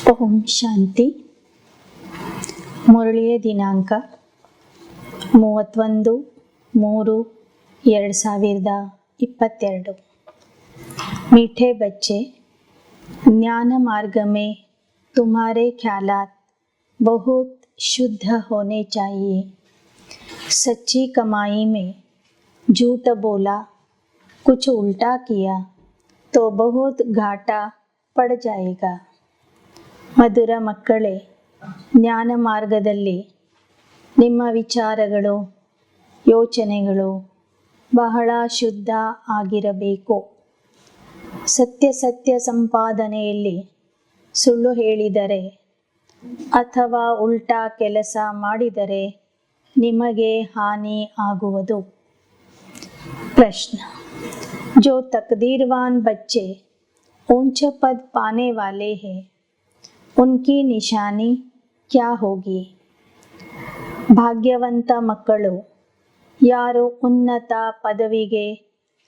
ಓಂ ಶಾಂತಿ. ಮುರಳಿಯ ದಿನಾಂಕ 31/3/2022। मीठे बच्चे, ज्ञान मार्ग में तुम्हारे ख्यालात बहुत शुद्ध होने चाहिए। सच्ची कमाई में झूठ बोला, कुछ उल्टा किया तो बहुत घाटा पड़ जाएगा। ಮಧುರ ಮಕ್ಕಳೇ, ಜ್ಞಾನ ಮಾರ್ಗದಲ್ಲಿ ನಿಮ್ಮ ವಿಚಾರಗಳು, ಯೋಚನೆಗಳು ಬಹಳ ಶುದ್ಧ ಆಗಿರಬೇಕು. ಸತ್ಯ ಸಂಪಾದನೆಯಲ್ಲಿ ಸುಳ್ಳು ಹೇಳಿದರೆ ಅಥವಾ ಉಲ್ಟಾ ಕೆಲಸ ಮಾಡಿದರೆ ನಿಮಗೆ ಹಾನಿ ಆಗುವುದು. ಪ್ರಶ್ನೆ: जो तकदीरवान बच्चे ऊंच पद पाने वाले हैं, उनकी निशानी क्या होगी? ಭಾಗ್ಯವಂತ ಮಕ್ಕಳು ಯಾರು ಉನ್ನತ ಪದವಿಗೆ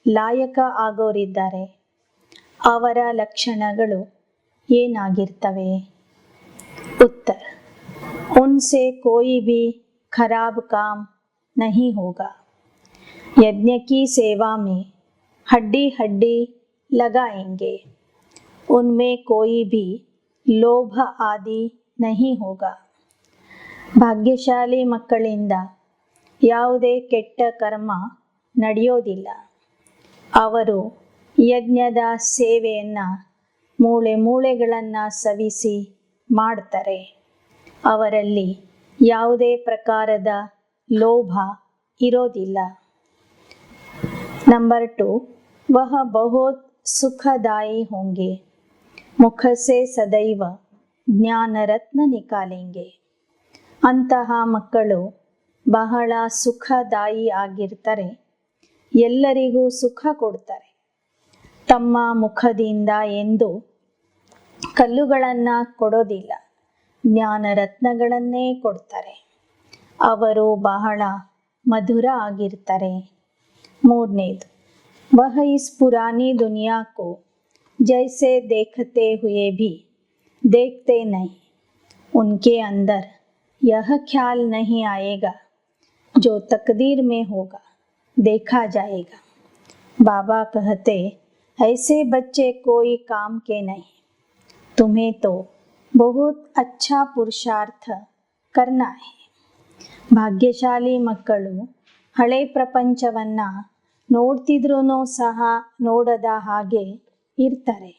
ಲಾಯಕ ಆಗೋರಿದ್ದಾರೆ, ಅವರ ಲಕ್ಷಣಗಳು ಏನಾಗಿರ್ತವೆ? ಉತ್ತರ: उनसे कोई भी खराब काम नहीं होगा। यज्ञ की सेवा में हड्डी हड्डी लगाएंगे, उनमें कोई भी ಲೋಭ ಆದಿ ನಹಿ ಹೋಗ. ಭಾಗ್ಯಶಾಲಿ ಮಕ್ಕಳಿಂದ ಯಾವುದೇ ಕೆಟ್ಟ ಕರ್ಮ ನಡೆಯೋದಿಲ್ಲ. ಅವರು ಯಜ್ಞದ ಸೇವೆಯನ್ನು ಮೂಳೆ ಮೂಳೆಗಳನ್ನು ಸವಿಸಿ ಮಾಡ್ತಾರೆ. ಅವರಲ್ಲಿ ಯಾವುದೇ ಪ್ರಕಾರದ ಲೋಭ ಇರೋದಿಲ್ಲ. ನಂಬರ್ 2, ವಹ ಬಹುತ್ ಸುಖದಾಯಿ ಹೋಂಗೆ, ಮುಖ ಸೆ ಸದೈವ ಜ್ಞಾನ ರತ್ನ ನಿಕಾಲೆಂಗೆ. ಅಂತಹ ಮಕ್ಕಳು ಬಹಳ ಸುಖದಾಯಿ ಆಗಿರ್ತಾರೆ, ಎಲ್ಲರಿಗೂ ಸುಖ ಕೊಡ್ತಾರೆ. ತಮ್ಮ ಮುಖದಿಂದ ಎಂದು ಕಲ್ಲುಗಳನ್ನು ಕೊಡೋದಿಲ್ಲ, ಜ್ಞಾನ ರತ್ನಗಳನ್ನೇ ಕೊಡ್ತಾರೆ. ಅವರು ಬಹಳ ಮಧುರ ಆಗಿರ್ತಾರೆ. ಮೂರನೇದು, ವಹ ಇಸ್ ಪುರಾನಿ ದುನಿಯಾ ಕೋ जैसे देखते हुए भी देखते नहीं, उनके अंदर यह ख्याल नहीं आएगा जो तकदीर में होगा देखा जाएगा। बाबा कहते, ऐसे बच्चे कोई काम के नहीं, तुम्हें तो बहुत अच्छा पुरुषार्थ करना है। ಭಾಗ್ಯಶಾಲಿ ಮಕ್ಕಳು ಹಳೆ ಪ್ರಪಂಚವನ್ನು ನೋಡ್ತಿದ್ರೂ ಸಹ ನೋಡದ ಹಾಗೆ ಇರ್ತಾರೆ.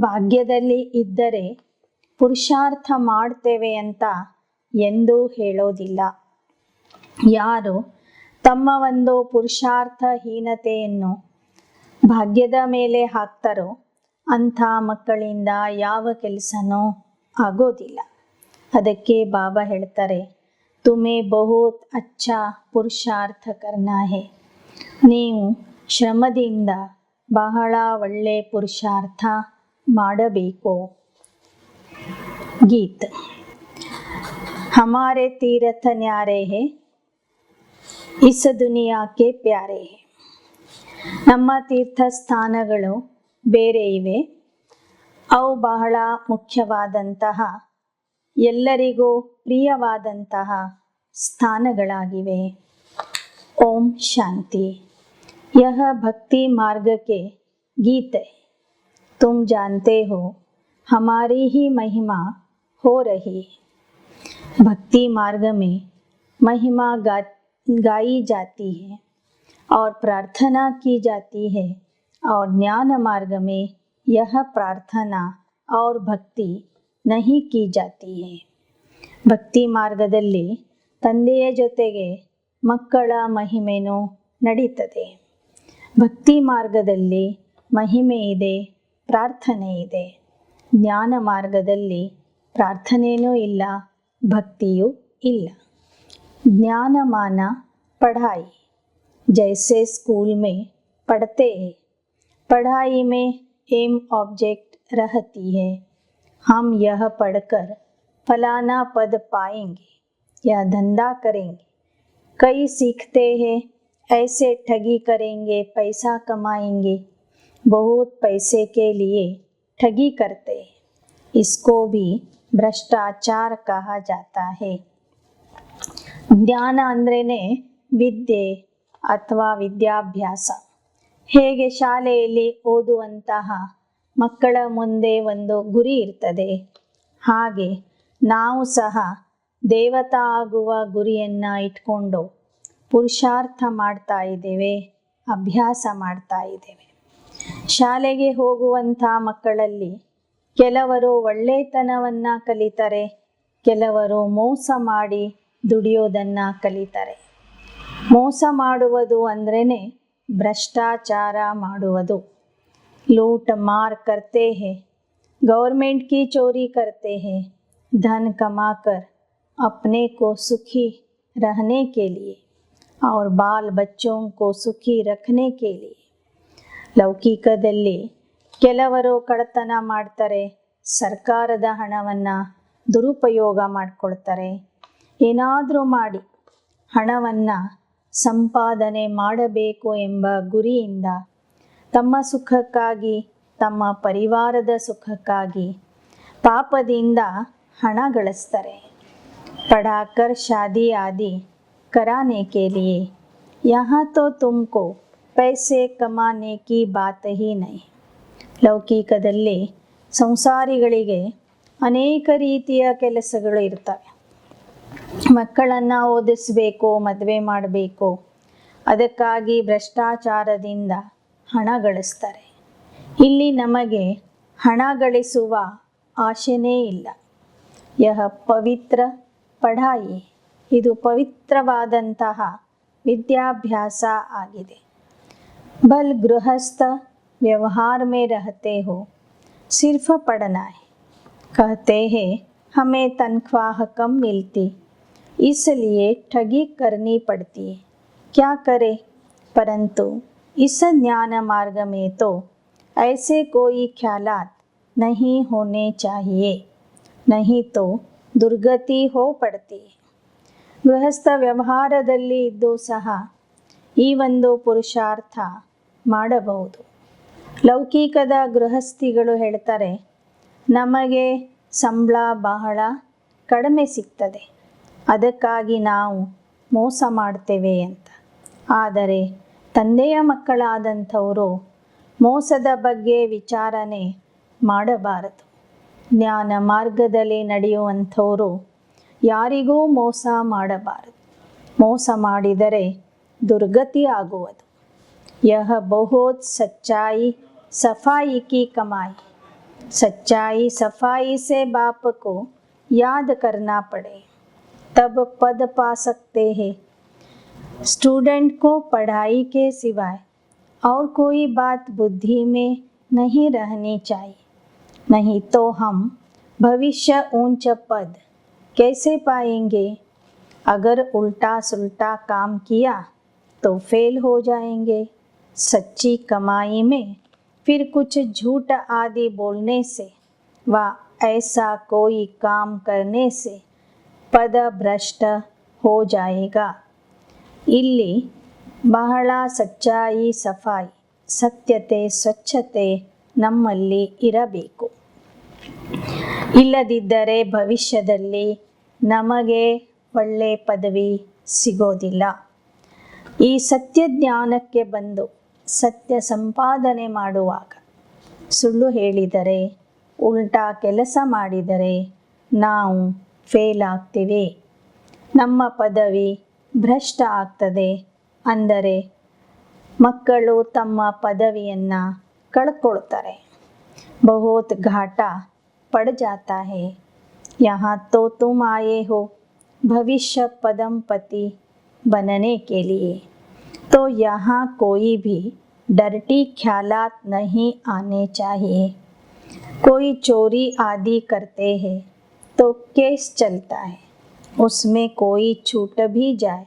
ಭಾಗ್ಯದಲ್ಲಿ ಇದ್ದರೆ ಪುರುಷಾರ್ಥ ಮಾಡ್ತೇವೆ ಅಂತ ಎಂದೂ ಹೇಳೋದಿಲ್ಲ. ಯಾರು ತಮ್ಮ ಒಂದು ಪುರುಷಾರ್ಥಹೀನತೆಯನ್ನು ಭಾಗ್ಯದ ಮೇಲೆ ಹಾಕ್ತಾರೋ ಅಂಥ ಮಕ್ಕಳಿಂದ ಯಾವ ಕೆಲಸನೂ ಆಗೋದಿಲ್ಲ. ಅದಕ್ಕೆ ಬಾಬಾ ಹೇಳ್ತಾರೆ, ತುಮೇ ಬಹುತ್ ಅಚ್ಚಾ ಪುರುಷಾರ್ಥ ಕರ್ನಾ ಹೇ. ನೀವು ಶ್ರಮದಿಂದ ಬಹಳ ಒಳ್ಳೆ ಪುರುಷಾರ್ಥ ಮಾಡಬೇಕು. ಗೀತ: ಹಮಾರೆ ತೀರ್ಥ ನ್ಯಾರೆ ಹೇ, ಇಸ್ ದುನಿಯಾಕ್ಕೆ ಪ್ಯಾರೆ ಹೇ. ನಮ್ಮ ತೀರ್ಥಸ್ಥಾನಗಳು ಬೇರೆ ಇವೆ, ಅವು ಬಹಳ ಮುಖ್ಯವಾದಂತಹ, ಎಲ್ಲರಿಗೂ ಪ್ರಿಯವಾದಂತಹ ಸ್ಥಾನಗಳಾಗಿವೆ. ಓಂ ಶಾಂತಿ. यह भक्ति मार्ग के गीत है, तुम जानते हो हमारी ही महिमा हो रही है. भक्ति मार्ग में महिमा गाई जाती है और प्रार्थना की जाती है, और ज्ञान मार्ग में यह प्रार्थना और भक्ति नहीं की जाती है. ಭಕ್ತಿ ಮಾರ್ಗದಲ್ಲಿ ತಂದೆಯ ಜೊತೆಗೆ ಮಕ್ಕಳ ಮಹಿಮೆನೂ ನಡೀತದೆ. ಭಕ್ತಿ ಮಾರ್ಗದಲ್ಲಿ ಮಹಿಮೆ ಇದೆ, ಪ್ರಾರ್ಥನೆ ಇದೆ. ಜ್ಞಾನ ಮಾರ್ಗದಲ್ಲಿ ಪ್ರಾರ್ಥನೆಯೂ ಇಲ್ಲ, ಭಕ್ತಿಯೂ ಇಲ್ಲ. ಜ್ಞಾನಮಾನ ಪಢಾಯಿ जैसे स्कूल में पढ़ते हैं, पढ़ाई में एम ऑब्जेक्ट रहती है, हम यह पढ़कर फलाना पद पाएंगे या धंधा करेंगे. कई सीखते हैं ऐसे ठगी करेंगे, पैसा कमाएंगे, बहुत पैसे के लिए ठगी करते हैं. इसको भी ಭ್ರಷ್ಟಾಚಾರ कहा जाता है. ಜ್ಞಾನ ಅಂದ್ರೇನೆ ವಿದ್ಯೆ ಅಥವಾ ವಿದ್ಯಾಭ್ಯಾಸ. ಹೇಗೆ ಶಾಲೆಯಲ್ಲಿ ಓದುವಂತಹ ಮಕ್ಕಳ ಮುಂದೆ ಒಂದು ಗುರಿ ಇರ್ತದೆ, ಹಾಗೆ ನಾವು ಸಹ ದೇವತಾ ಆಗುವ ಗುರಿಯನ್ನು ಇಟ್ಕೊಂಡು ಪುರುಷಾರ್ಥ ಮಾಡ್ತಾ ಇದ್ದೇವೆ, ಅಭ್ಯಾಸ ಮಾಡ್ತಾ ಇದ್ದೇವೆ. ಶಾಲೆಗೆ ಹೋಗುವಂಥ ಮಕ್ಕಳಲ್ಲಿ ಕೆಲವರು ಒಳ್ಳೆತನವನ್ನು ಕಲಿತಾರೆ, ಕೆಲವರು ಮೋಸ ಮಾಡಿ ದುಡಿಯೋದನ್ನು ಕಲಿತಾರೆ. ಮೋಸ ಮಾಡುವುದು ಅಂದ್ರೇ ಭ್ರಷ್ಟಾಚಾರ ಮಾಡುವುದು. लूट मार करते हैं, गवर्नमेंट की चोरी करते हैं, धन कमाकर अपने को सुखी रहने के लिए और बाल बच्चों को सुखी रखने के लिए. ಲೌಕಿಕದಲ್ಲಿ ಕೆಲವರು ಕಳ್ಳತನ ಮಾಡ್ತಾರೆ, ಸರ್ಕಾರದ ಹಣವನ್ನು ದುರುಪಯೋಗ ಮಾಡಿಕೊಳ್ತಾರೆ. ಏನಾದರೂ ಮಾಡಿ ಹಣವನ್ನು ಸಂಪಾದನೆ ಮಾಡಬೇಕು ಎಂಬ ಗುರಿಯಿಂದ ತಮ್ಮ ಸುಖಕ್ಕಾಗಿ, ತಮ್ಮ ಪರಿವಾರದ ಸುಖಕ್ಕಾಗಿ ಪಾಪದಿಂದ ಹಣ ಗಳಿಸ್ತಾರೆ. ಪಢಾಕರ್ ಶಾದಿ ಆದಿ कराने के लिए यहाँ तो तुमको पैसे कमाने की बात ही नहीं. ಲೌಕಿಕದಲ್ಲಿ ಸಂಸಾರಿಗಳಿಗೆ ಅನೇಕ ರೀತಿಯ ಕೆಲಸಗಳು ಇರ್ತವೆ. ಮಕ್ಕಳನ್ನು ಓದಿಸಬೇಕು, ಮದುವೆ ಮಾಡಬೇಕು, ಅದಕ್ಕಾಗಿ ಭ್ರಷ್ಟಾಚಾರದಿಂದ ಹಣ ಗಳಿಸ್ತಾರೆ. ಇಲ್ಲಿ ನಮಗೆ ಹಣ ಗಳಿಸುವ ಆಶೆನೇ ಇಲ್ಲ. ಯಹ ಪವಿತ್ರ ಪಢಾಯಿ, ಇದು ಪವಿತ್ರವಾದಂತಹ ವಿದ್ಯಾಭ್ಯಾಸ ಆಗಿದೆ. ಬಲ್ ಗೃಹಸ್ಥ ವ್ಯವಹಾರ ಮೇ ರಹತೆ ಹೋ, ಸಿರ್ಫ ಪढ़ना है. कहते हैं हमें तनख्वाह कम मिलती, इसलिए ठगी करनी पड़ती है. क्या करें, परंतु इस ज्ञान मार्ग में तो ऐसे कोई ख्यालात नहीं होने चाहिए, नहीं तो दुर्गति हो पड़ती है. ಗೃಹಸ್ಥ ವ್ಯವಹಾರದಲ್ಲಿ ಇದ್ದು ಸಹ ಈ ಒಂದು ಪುರುಷಾರ್ಥ ಮಾಡಬಹುದು. ಲೌಕಿಕದ ಗೃಹಸ್ಥಿಗಳು ಹೇಳ್ತಾರೆ, ನಮಗೆ ಸಂಬಳ ಬಹಳ ಕಡಿಮೆ ಸಿಗ್ತದೆ, ಅದಕ್ಕಾಗಿ ನಾವು ಮೋಸ ಮಾಡ್ತೇವೆ ಅಂತ. ಆದರೆ ತಂದೆಯ ಮಕ್ಕಳಾದಂಥವರು ಮೋಸದ ಬಗ್ಗೆ ವಿಚಾರಣೆ ಮಾಡಬಾರದು. ಜ್ಞಾನ ಮಾರ್ಗದಲ್ಲಿ ನಡೆಯುವಂಥವರು ಯಾರಿಗೂ ಮೋಸ ಮಾಡಬಾರದು. ಮೋಸ ಮಾಡಿದರೆ ದುರ್ಗತಿ ಆಗುವುದು. ಯಹ ಬಹುತ್ ಸಚ್ಚಾಯಿ ಸಫಾಯಿ ಕಿ ಕಮಾಯಿ, ಸಚ್ಚಾಯಿ ಸಫಾಯಿ ಸೆ ಬಾಪ್ ಕೋ ಯಾದ್ ಕರ್ನಾ ಪಡೆ, तब पद पा सकते हैं. स्टूडेंट को पढ़ाई के सिवाय और कोई बात बुद्धि में नहीं रहनी चाहिए, नहीं तो हम भविष्य ऊंच पद कैसे पाएंगे. अगर उल्टा सुल्टा काम किया तो फेल हो जाएंगे. सच्ची कमाई में फिर कुछ झूठ आदि बोलने से व ऐसा कोई काम करने से ಪದ ಭ್ರಷ್ಟ ಹೋ ಜಾಯೇಗಾ. ಇಲ್ಲಿ ಬಹಳ ಸಚ್ಚಾಯಿ, ಸಫಾಯಿ, ಸತ್ಯತೆ, ಸ್ವಚ್ಛತೆ ನಮ್ಮಲ್ಲಿ ಇರಬೇಕು. ಇಲ್ಲದಿದ್ದರೆ ಭವಿಷ್ಯದಲ್ಲಿ ನಮಗೆ ಒಳ್ಳೆ ಪದವಿ ಸಿಗೋದಿಲ್ಲ. ಈ ಸತ್ಯ ಜ್ಞಾನಕ್ಕೆ ಬಂದು ಸತ್ಯ ಸಂಪಾದನೆ ಮಾಡುವಾಗ ಸುಳ್ಳು ಹೇಳಿದರೆ, ಉಲ್ಟಾ ಕೆಲಸ ಮಾಡಿದರೆ ನಾವು ಫೇಲ್ ಆಗ್ತೀವಿ, ನಮ್ಮ ಪದವಿ ಭ್ರಷ್ಟ ಆಗ್ತದೆ. ಅಂದರೆ ಮಕ್ಕಳು ತಮ್ಮ ಪದವಿಯನ್ನು ಕಳ್ಕೊಳ್ತಾರೆ. ಬಹುತ್ ಘಾಟ ಪಡ್ ಜಾತಾ ಹೈ. ಯಹಾ ತೋ ತುಮ್ ಆಯೇ ಹೋ ಭವಿಷ್ಯ ಪದಂ ಪತಿ बनने के लिए, तो यहाँ कोई भी डर्टी ख्यालात नहीं आने चाहिए. कोई चोरी आदि करते हैं तो केस चलता है, उसमें कोई छूट भी जाए,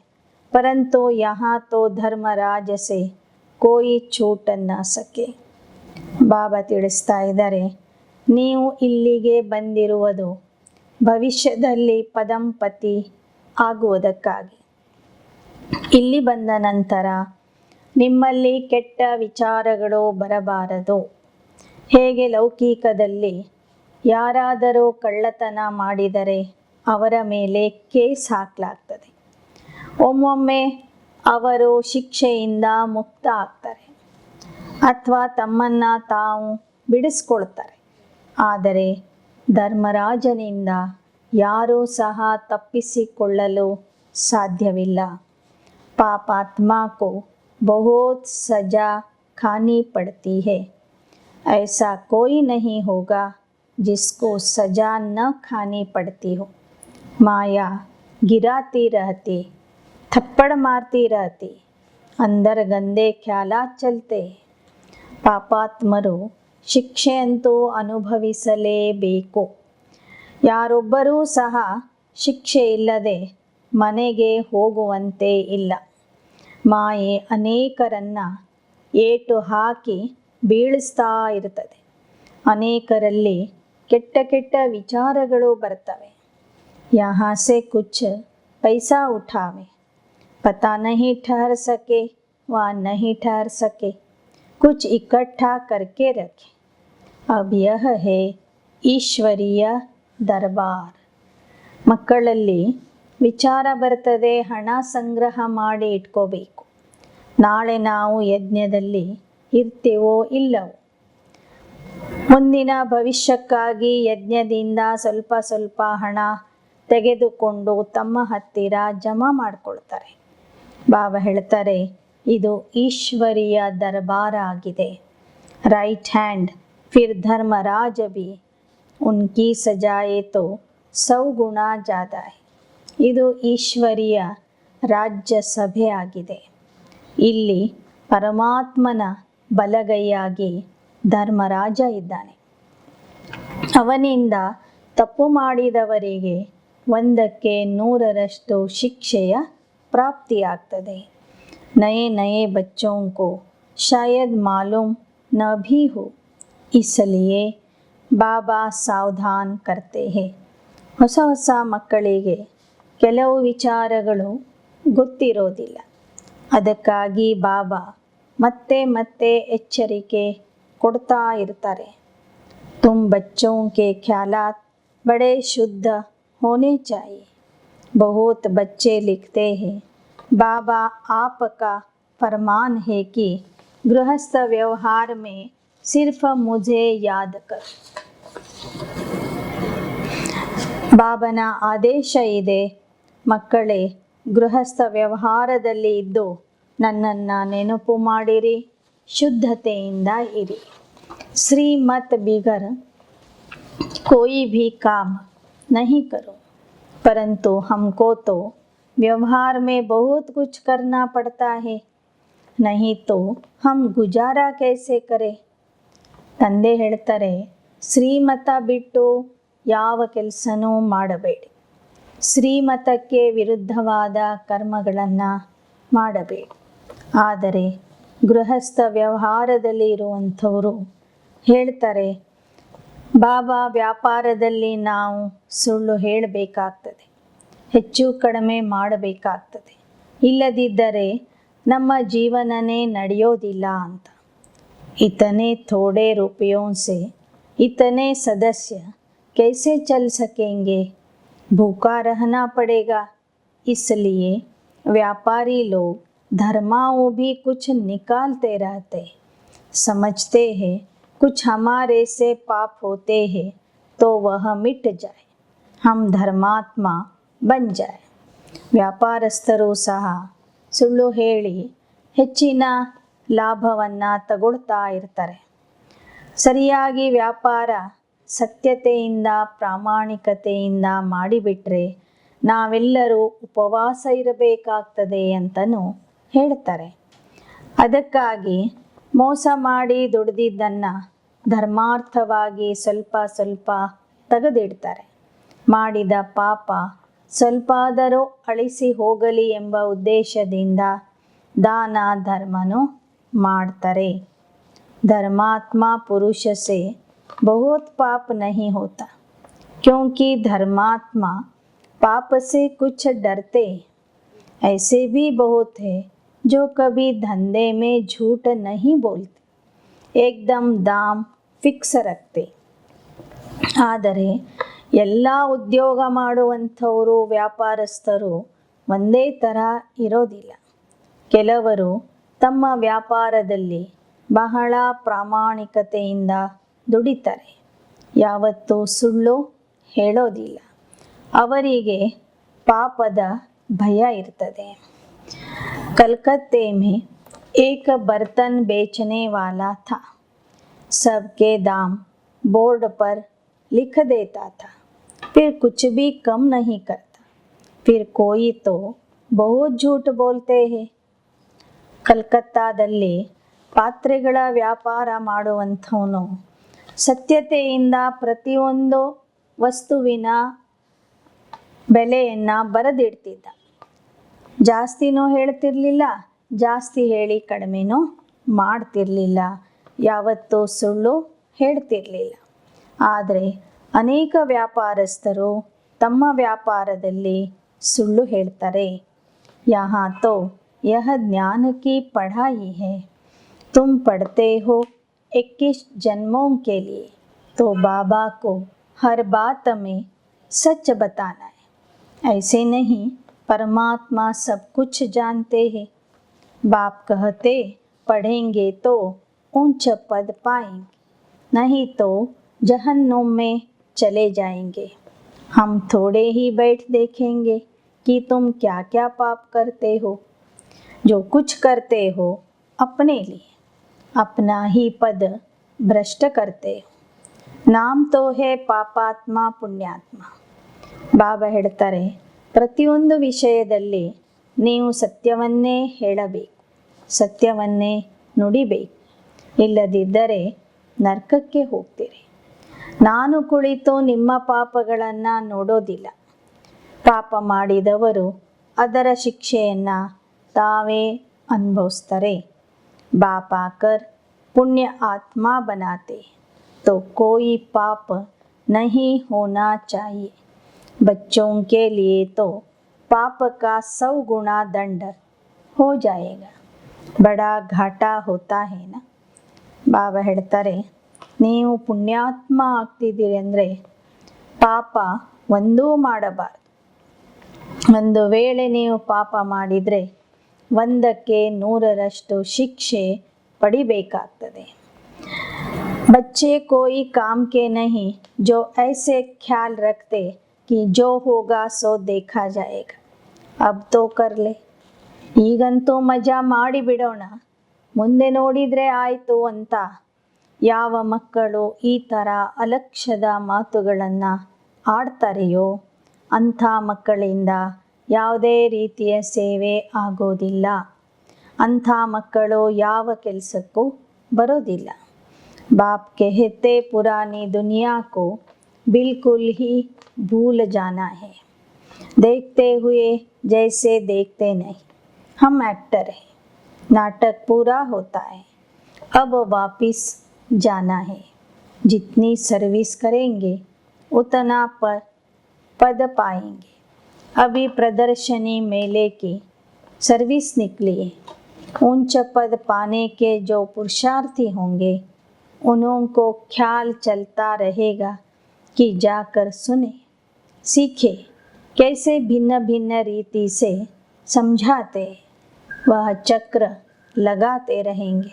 परंतु यहाँ तो धर्मराज से कोई छूट न सके. ಬಾಬಾ ತಿಳಿಸ್ತಾ ಇದ್ದಾರೆ, ನೀವು ಇಲ್ಲಿಗೆ ಬಂದಿರುವುದು ಭವಿಷ್ಯದಲ್ಲಿ ಪದಂಪತಿ ಆಗುವುದಕ್ಕಾಗಿ. ಇಲ್ಲಿ ಬಂದ ನಂತರ ನಿಮ್ಮಲ್ಲಿ ಕೆಟ್ಟ ವಿಚಾರಗಳು ಬರಬಾರದು. ಹೇಗೆ ಲೌಕಿಕದಲ್ಲಿ ಯಾರಾದರೂ ಕಳ್ಳತನ ಮಾಡಿದರೆ ಅವರ ಮೇಲೆ ಕೇಸ್ ಹಾಕಲಾಗ್ತದೆ. ಒಮ್ಮೊಮ್ಮೆ ಅವರು ಶಿಕ್ಷೆಯಿಂದ ಮುಕ್ತ ಆಗ್ತಾರೆ ಅಥವಾ ತಮ್ಮನ್ನು ತಾವು ಬಿಡಿಸ್ಕೊಳ್ತಾರೆ. ಆದರೆ ಧರ್ಮರಾಜನಿಂದ ಯಾರೂ ಸಹ ತಪ್ಪಿಸಿಕೊಳ್ಳಲು ಸಾಧ್ಯವಿಲ್ಲ. पापात्मा को बहुत सजा खानी पड़ती है. ऐसा कोई नहीं होगा जिसको सजा न खानी पड़ती हो. माया गिराती रहती, थप्पड़ मारती रहती, अंदर गंदे ख्यालात चलते. ಪಾಪಾತ್ಮರು ಶಿಕ್ಷೆಯಂತೂ ಅನುಭವಿಸಲೇಬೇಕು. ಯಾರೊಬ್ಬರೂ ಸಹ ಶಿಕ್ಷೆ ಇಲ್ಲದೆ ಮನೆಗೆ ಹೋಗುವಂತೆ ಇಲ್ಲ. ಮಾಯೆ ಅನೇಕರನ್ನು ಏಟು ಹಾಕಿ ಬೀಳಿಸ್ತಾ ಇರ್ತದೆ. ಅನೇಕರಲ್ಲಿ ಕೆಟ್ಟ ಕೆಟ್ಟ ವಿಚಾರಗಳು ಬರ್ತವೆ. यहाँ से कुछ पैसा उठावे, पता नहीं ठहर सके व नहीं ठहर सके, कुछ इकट्ठा करके रखे. अब यह है ಈಶ್ವರೀಯ ದರ್ಬಾರ್. ಮಕ್ಕಳಲ್ಲಿ ವಿಚಾರ ಬರ್ತದೆ, ಹಣ ಸಂಗ್ರಹ ಮಾಡಿ ಇಟ್ಕೋಬೇಕು. ನಾಳೆ ನಾವು ಯಜ್ಞದಲ್ಲಿ ಇರ್ತೀವೋ ಇಲ್ಲವೋ, ಮುಂದಿನ ಭವಿಷ್ಯಕ್ಕಾಗಿ ಯಜ್ಞದಿಂದ ಸ್ವಲ್ಪ ಸ್ವಲ್ಪ ಹಣ ತೆಗೆದುಕೊಂಡು ತಮ್ಮ ಹತ್ತಿರ ಜಮಾ ಮಾಡಿಕೊಳ್ತಾರೆ. ಬಾಬಾ ಹೇಳ್ತಾರೆ, ಇದು ಈಶ್ವರೀಯ ದರ್ಬಾರ ಆಗಿದೆ. ರೈಟ್ ಹ್ಯಾಂಡ್ ಫಿರ್ ಧರ್ಮರಾಜ ಬಿ ಉನ್ಕಿ ಸಜಾಯೆ ತೋ 100 ಗುಣ ಜ್ಯಾದಾ ಹೈ. ಇದು ಈಶ್ವರೀಯ ರಾಜ್ಯ ಸಭೆ ಆಗಿದೆ. ಇಲ್ಲಿ ಪರಮಾತ್ಮನ ಬಲಗೈಯಾಗಿ ಧರ್ಮರಾಜ ಇದ್ದಾನೆ. ಅವನಿಂದ ತಪ್ಪು ಮಾಡಿದವರಿಗೆ 100ಕ್ಕೆ 100ರಷ್ಟು ಶಿಕ್ಷೆಯ ಪ್ರಾಪ್ತಿಯಾಗ್ತದೆ. ನಯೇ ನಯೇ ಬಚ್ಚೋं को शायद मालूम न भी हो, इसलिए ಬಾಬಾ ಸಾವಧಾನ್ ಕರ್ತೆ ಹೇ. ಹೊಸ ಹೊಸ ಮಕ್ಕಳಿಗೆ ಕೆಲವು ವಿಚಾರಗಳು ಗೊತ್ತಿರೋದಿಲ್ಲ. ಅದಕ್ಕಾಗಿ ಬಾಬಾ ಮತ್ತೆ ಮತ್ತೆ ಎಚ್ಚರಿಕೆ ಕೊಡ್ತಾ ಇರ್ತಾರೆ. ತುಮ್ ಬಚ್ಚೋं के ख्यालात बड़े शुद्ध होने चाहिए. बहुत बच्चे लिखते हैं, बाबा आपका फरमान है कि गृहस्थ व्यवहार में सिर्फ मुझे याद कर. ಬಾಬನ ಆದೇಶ ಇದೆ, ಮಕ್ಕಳೇ ಗೃಹಸ್ಥ ವ್ಯವಹಾರದಲ್ಲಿ ಇದ್ದು ನನ್ನನ್ನು ನೆನಪು ಮಾಡಿರಿ, ಶುದ್ಧತೆಯಿಂದ ಇರಿ. ಶ್ರೀಮತ್ ಬಿಗರ್ कोई भी काम नहीं करो, परंतु हमको तो व्यवहार में बहुत कुछ करना पड़ता है, नहीं तो हम गुजारा कैसे करें. ತಂದೆ ಹೇಳ್ತಾರೆ, ಶ್ರೀಮತ ಬಿಟ್ಟು ಯಾವ ಕೆಲಸನೂ ಮಾಡಬೇಡಿ, ಶ್ರೀಮತಕ್ಕೆ ವಿರುದ್ಧವಾದ ಕರ್ಮಗಳನ್ನು ಮಾಡಬೇಡಿ. ಆದರೆ ಗೃಹಸ್ಥ ವ್ಯವಹಾರದಲ್ಲಿ ಇರುವಂಥವರು ಹೇಳ್ತಾರೆ, ಬಾಬಾ ವ್ಯಾಪಾರದಲ್ಲಿ ನಾವು ಸುಳ್ಳು ಹೇಳಬೇಕಾಗ್ತದೆ, ಹೆಚ್ಚು ಕಡಿಮೆ ಮಾಡಬೇಕಾಗ್ತದೆ, ಇಲ್ಲದಿದ್ದರೆ ನಮ್ಮ ಜೀವನನೇ ನಡೆಯೋದಿಲ್ಲ ಅಂತ. इतने थोड़े रुपयों से इतने सदस्य कैसे चल सकेंगे, भूखा रहना पड़ेगा. इसलिए व्यापारी लोग धर्माओं भी कुछ निकालते रहते, समझते हैं कुछ हमारे से पाप होते हैं तो वह मिट जाए, हम धर्मात्मा बन जाए. ವ್ಯಾಪಾರಸ್ಥರು ಸಹ ಸುಳ್ಳು ಹೇಳಿ ಹೆಚ್ಚಿನ ಲಾಭವನ್ನು ತಗೊಳ್ತಾ ಇರ್ತಾರೆ. ಸರಿಯಾಗಿ ವ್ಯಾಪಾರ ಸತ್ಯತೆಯಿಂದ ಪ್ರಾಮಾಣಿಕತೆಯಿಂದ ಮಾಡಿಬಿಟ್ರೆ ನಾವೆಲ್ಲರೂ ಉಪವಾಸ ಇರಬೇಕಾಗ್ತದೆ ಅಂತಲೂ ಹೇಳ್ತಾರೆ. ಅದಕ್ಕಾಗಿ ಮೋಸ ಮಾಡಿ ದುಡಿದಿದ್ದನ್ನು ಧರ್ಮಾರ್ಥವಾಗಿ ಸ್ವಲ್ಪ ಸ್ವಲ್ಪ ತೆಗೆದಿಡ್ತಾರೆ. ಮಾಡಿದ ಪಾಪ ಸ್ವಲ್ಪಾದರೂ ಅಳಿಸಿ ಹೋಗಲಿ ಎಂಬ ಉದ್ದೇಶದಿಂದ ದಾನ ಧರ್ಮನೂ ಮಾಡ್ತಾರೆ. धर्मात्मा पुरुष से बहुत पाप नहीं होता, क्योंकि धर्मात्मा पाप से कुछ डरते. ऐसे भी बहुत है जो कभी धंधे में झूठ नहीं बोलते, एकदम दाम फिक्स रखते. ಆದರೆ ಎಲ್ಲ ಉದ್ಯೋಗ ಮಾಡುವಂಥವರು ವ್ಯಾಪಾರಸ್ಥರು ಒಂದೇ ಥರ ಇರೋದಿಲ್ಲ. ಕೆಲವರು ತಮ್ಮ ವ್ಯಾಪಾರದಲ್ಲಿ ಬಹಳ ಪ್ರಾಮಾಣಿಕತೆಯಿಂದ ದುಡಿತಾರೆ, ಯಾವತ್ತೂ ಸುಳ್ಳು ಹೇಳೋದಿಲ್ಲ. ಅವರಿಗೆ ಪಾಪದ ಭಯ ಇರ್ತದೆ. कलकत्ते में एक बर्तन बेचने वाला था. सबके दाम बोर्ड पर लिख देता था, फिर कुछ भी कम नहीं करता. फिर कोई तो बहुत झूठ बोलते हैं. ಕಲ್ಕತ್ತಾದಲ್ಲಿ ಪಾತ್ರೆಗಳ ವ್ಯಾಪಾರ ಮಾಡುವಂಥವನು ಸತ್ಯತೆಯಿಂದ ಪ್ರತಿಯೊಂದು ವಸ್ತುವಿನ ಬೆಲೆಯನ್ನು ಬರೆದಿಡ್ತಿದ್ದ. ಜಾಸ್ತಿನೂ ಹೇಳ್ತಿರ್ಲಿಲ್ಲ, ಜಾಸ್ತಿ ಹೇಳಿ ಕಡಿಮೆನೂ ಮಾಡ್ತಿರಲಿಲ್ಲ, ಯಾವತ್ತೂ ಸುಳ್ಳು ಹೇಳ್ತಿರಲಿಲ್ಲ. ಆದರೆ ಅನೇಕ ವ್ಯಾಪಾರಸ್ಥರು ತಮ್ಮ ವ್ಯಾಪಾರದಲ್ಲಿ ಸುಳ್ಳು ಹೇಳ್ತಾರೆ. यहाँ तो यह ज्ञान की पढ़ाई है. तुम पढ़ते हो 21 जन्मों के लिए, तो बाबा को हर बात में सच बताना है. ऐसे नहीं परमात्मा सब कुछ जानते हैं. बाप कहते पढ़ेंगे तो ऊंच पद पाएंगे, नहीं तो जहन्नुम में चले जाएंगे. हम थोड़े ही बैठ देखेंगे कि तुम क्या क्या पाप करते हो. जो कुछ करते हो अपने लिए, अपना ही पद भ्रष्ट करते हो. नाम तो है पापात्ಮ ಪುಣ್ಯಾತ್ಮ. ಬಾಬಾ ಹೇಳ್ತಾರೆ, ಪ್ರತಿಯೊಂದು ವಿಷಯದಲ್ಲಿ ನೀವು ಸತ್ಯವನ್ನೇ ಹೇಳಬೇಕು, ಸತ್ಯವನ್ನೇ ನುಡಿಬೇಕು. ಇಲ್ಲದಿದ್ದರೆ ನರಕಕ್ಕೆ ಹೋಗ್ತೀರಿ. ನಾನು ಕುಳಿತು ನಿಮ್ಮ ಪಾಪಗಳನ್ನು ನೋಡೋದಿಲ್ಲ. ಪಾಪ ಮಾಡಿದವರು ಅದರ ಶಿಕ್ಷೆಯನ್ನು ತಾವೇ ಅನುಭವಿಸ್ತಾರೆ. बाप आकर पुण्य आत्मा बनाते तो कोई पाप नहीं होना चाहिए. बच्चों के लिए तो पाप का 100 गुना दंड हो जाएगा. बड़ा घाटा होता है ना. ಬಾಬಾ ಹೇಳ್ತಾರೆ, ನೀವು ಪುಣ್ಯಾತ್ಮ ಆಗ್ತಿದ್ದೀರಿ ಅಂದರೆ ಪಾಪ ಒಂದೂ ಮಾಡಬಾರ್ದು. ಒಂದು ವೇಳೆ ನೀವು ಪಾಪ ಮಾಡಿದರೆ 100ಕ್ಕೆ 100ರಷ್ಟು ಶಿಕ್ಷೆ ಪಡಿಬೇಕಾಗ್ತದೆ. बच्चे कोई काम के नहीं जो ऐसे ख्याल रखते कि जो होगा सो देखा जाएगा. अब तो कर ले, ಈಗಂತೂ ಮಜಾ ಮಾಡಿ ಬಿಡೋಣ, ಮುಂದೆ ನೋಡಿದರೆ ಆಯಿತು ಅಂತ ಯಾವ ಮಕ್ಕಳು ಈ ಥರ ಅಲಕ್ಷ್ಯದ ಮಾತುಗಳನ್ನು ಆಡ್ತಾರೆಯೋ ಅಂಥ ಮಕ್ಕಳಿಂದ ಯಾವುದೇ ರೀತಿಯ ಸೇವೆ ಆಗೋದಿಲ್ಲ. ಅಂಥ ಮಕ್ಕಳು ಯಾವ ಕೆಲಸಕ್ಕೂ ಬರೋದಿಲ್ಲ. बाप कहते पुरानी दुनिया को बिल्कुल ही भूल जाना है. देखते हुए जैसे देखते नहीं. हम एक्टर हैं, नाटक पूरा होता है, अब वापस जाना है. जितनी सर्विस करेंगे उतना पद पाएंगे. अभी प्रदर्शनी मेले की सर्विस निकली है. ऊंच पद पाने के जो पुरुषार्थी होंगे उन्हों को ख्याल चलता रहेगा कि जाकर सुने, सीखे कैसे भिन्न भिन्न रीति से समझाते. वह चक्र लगाते रहेंगे,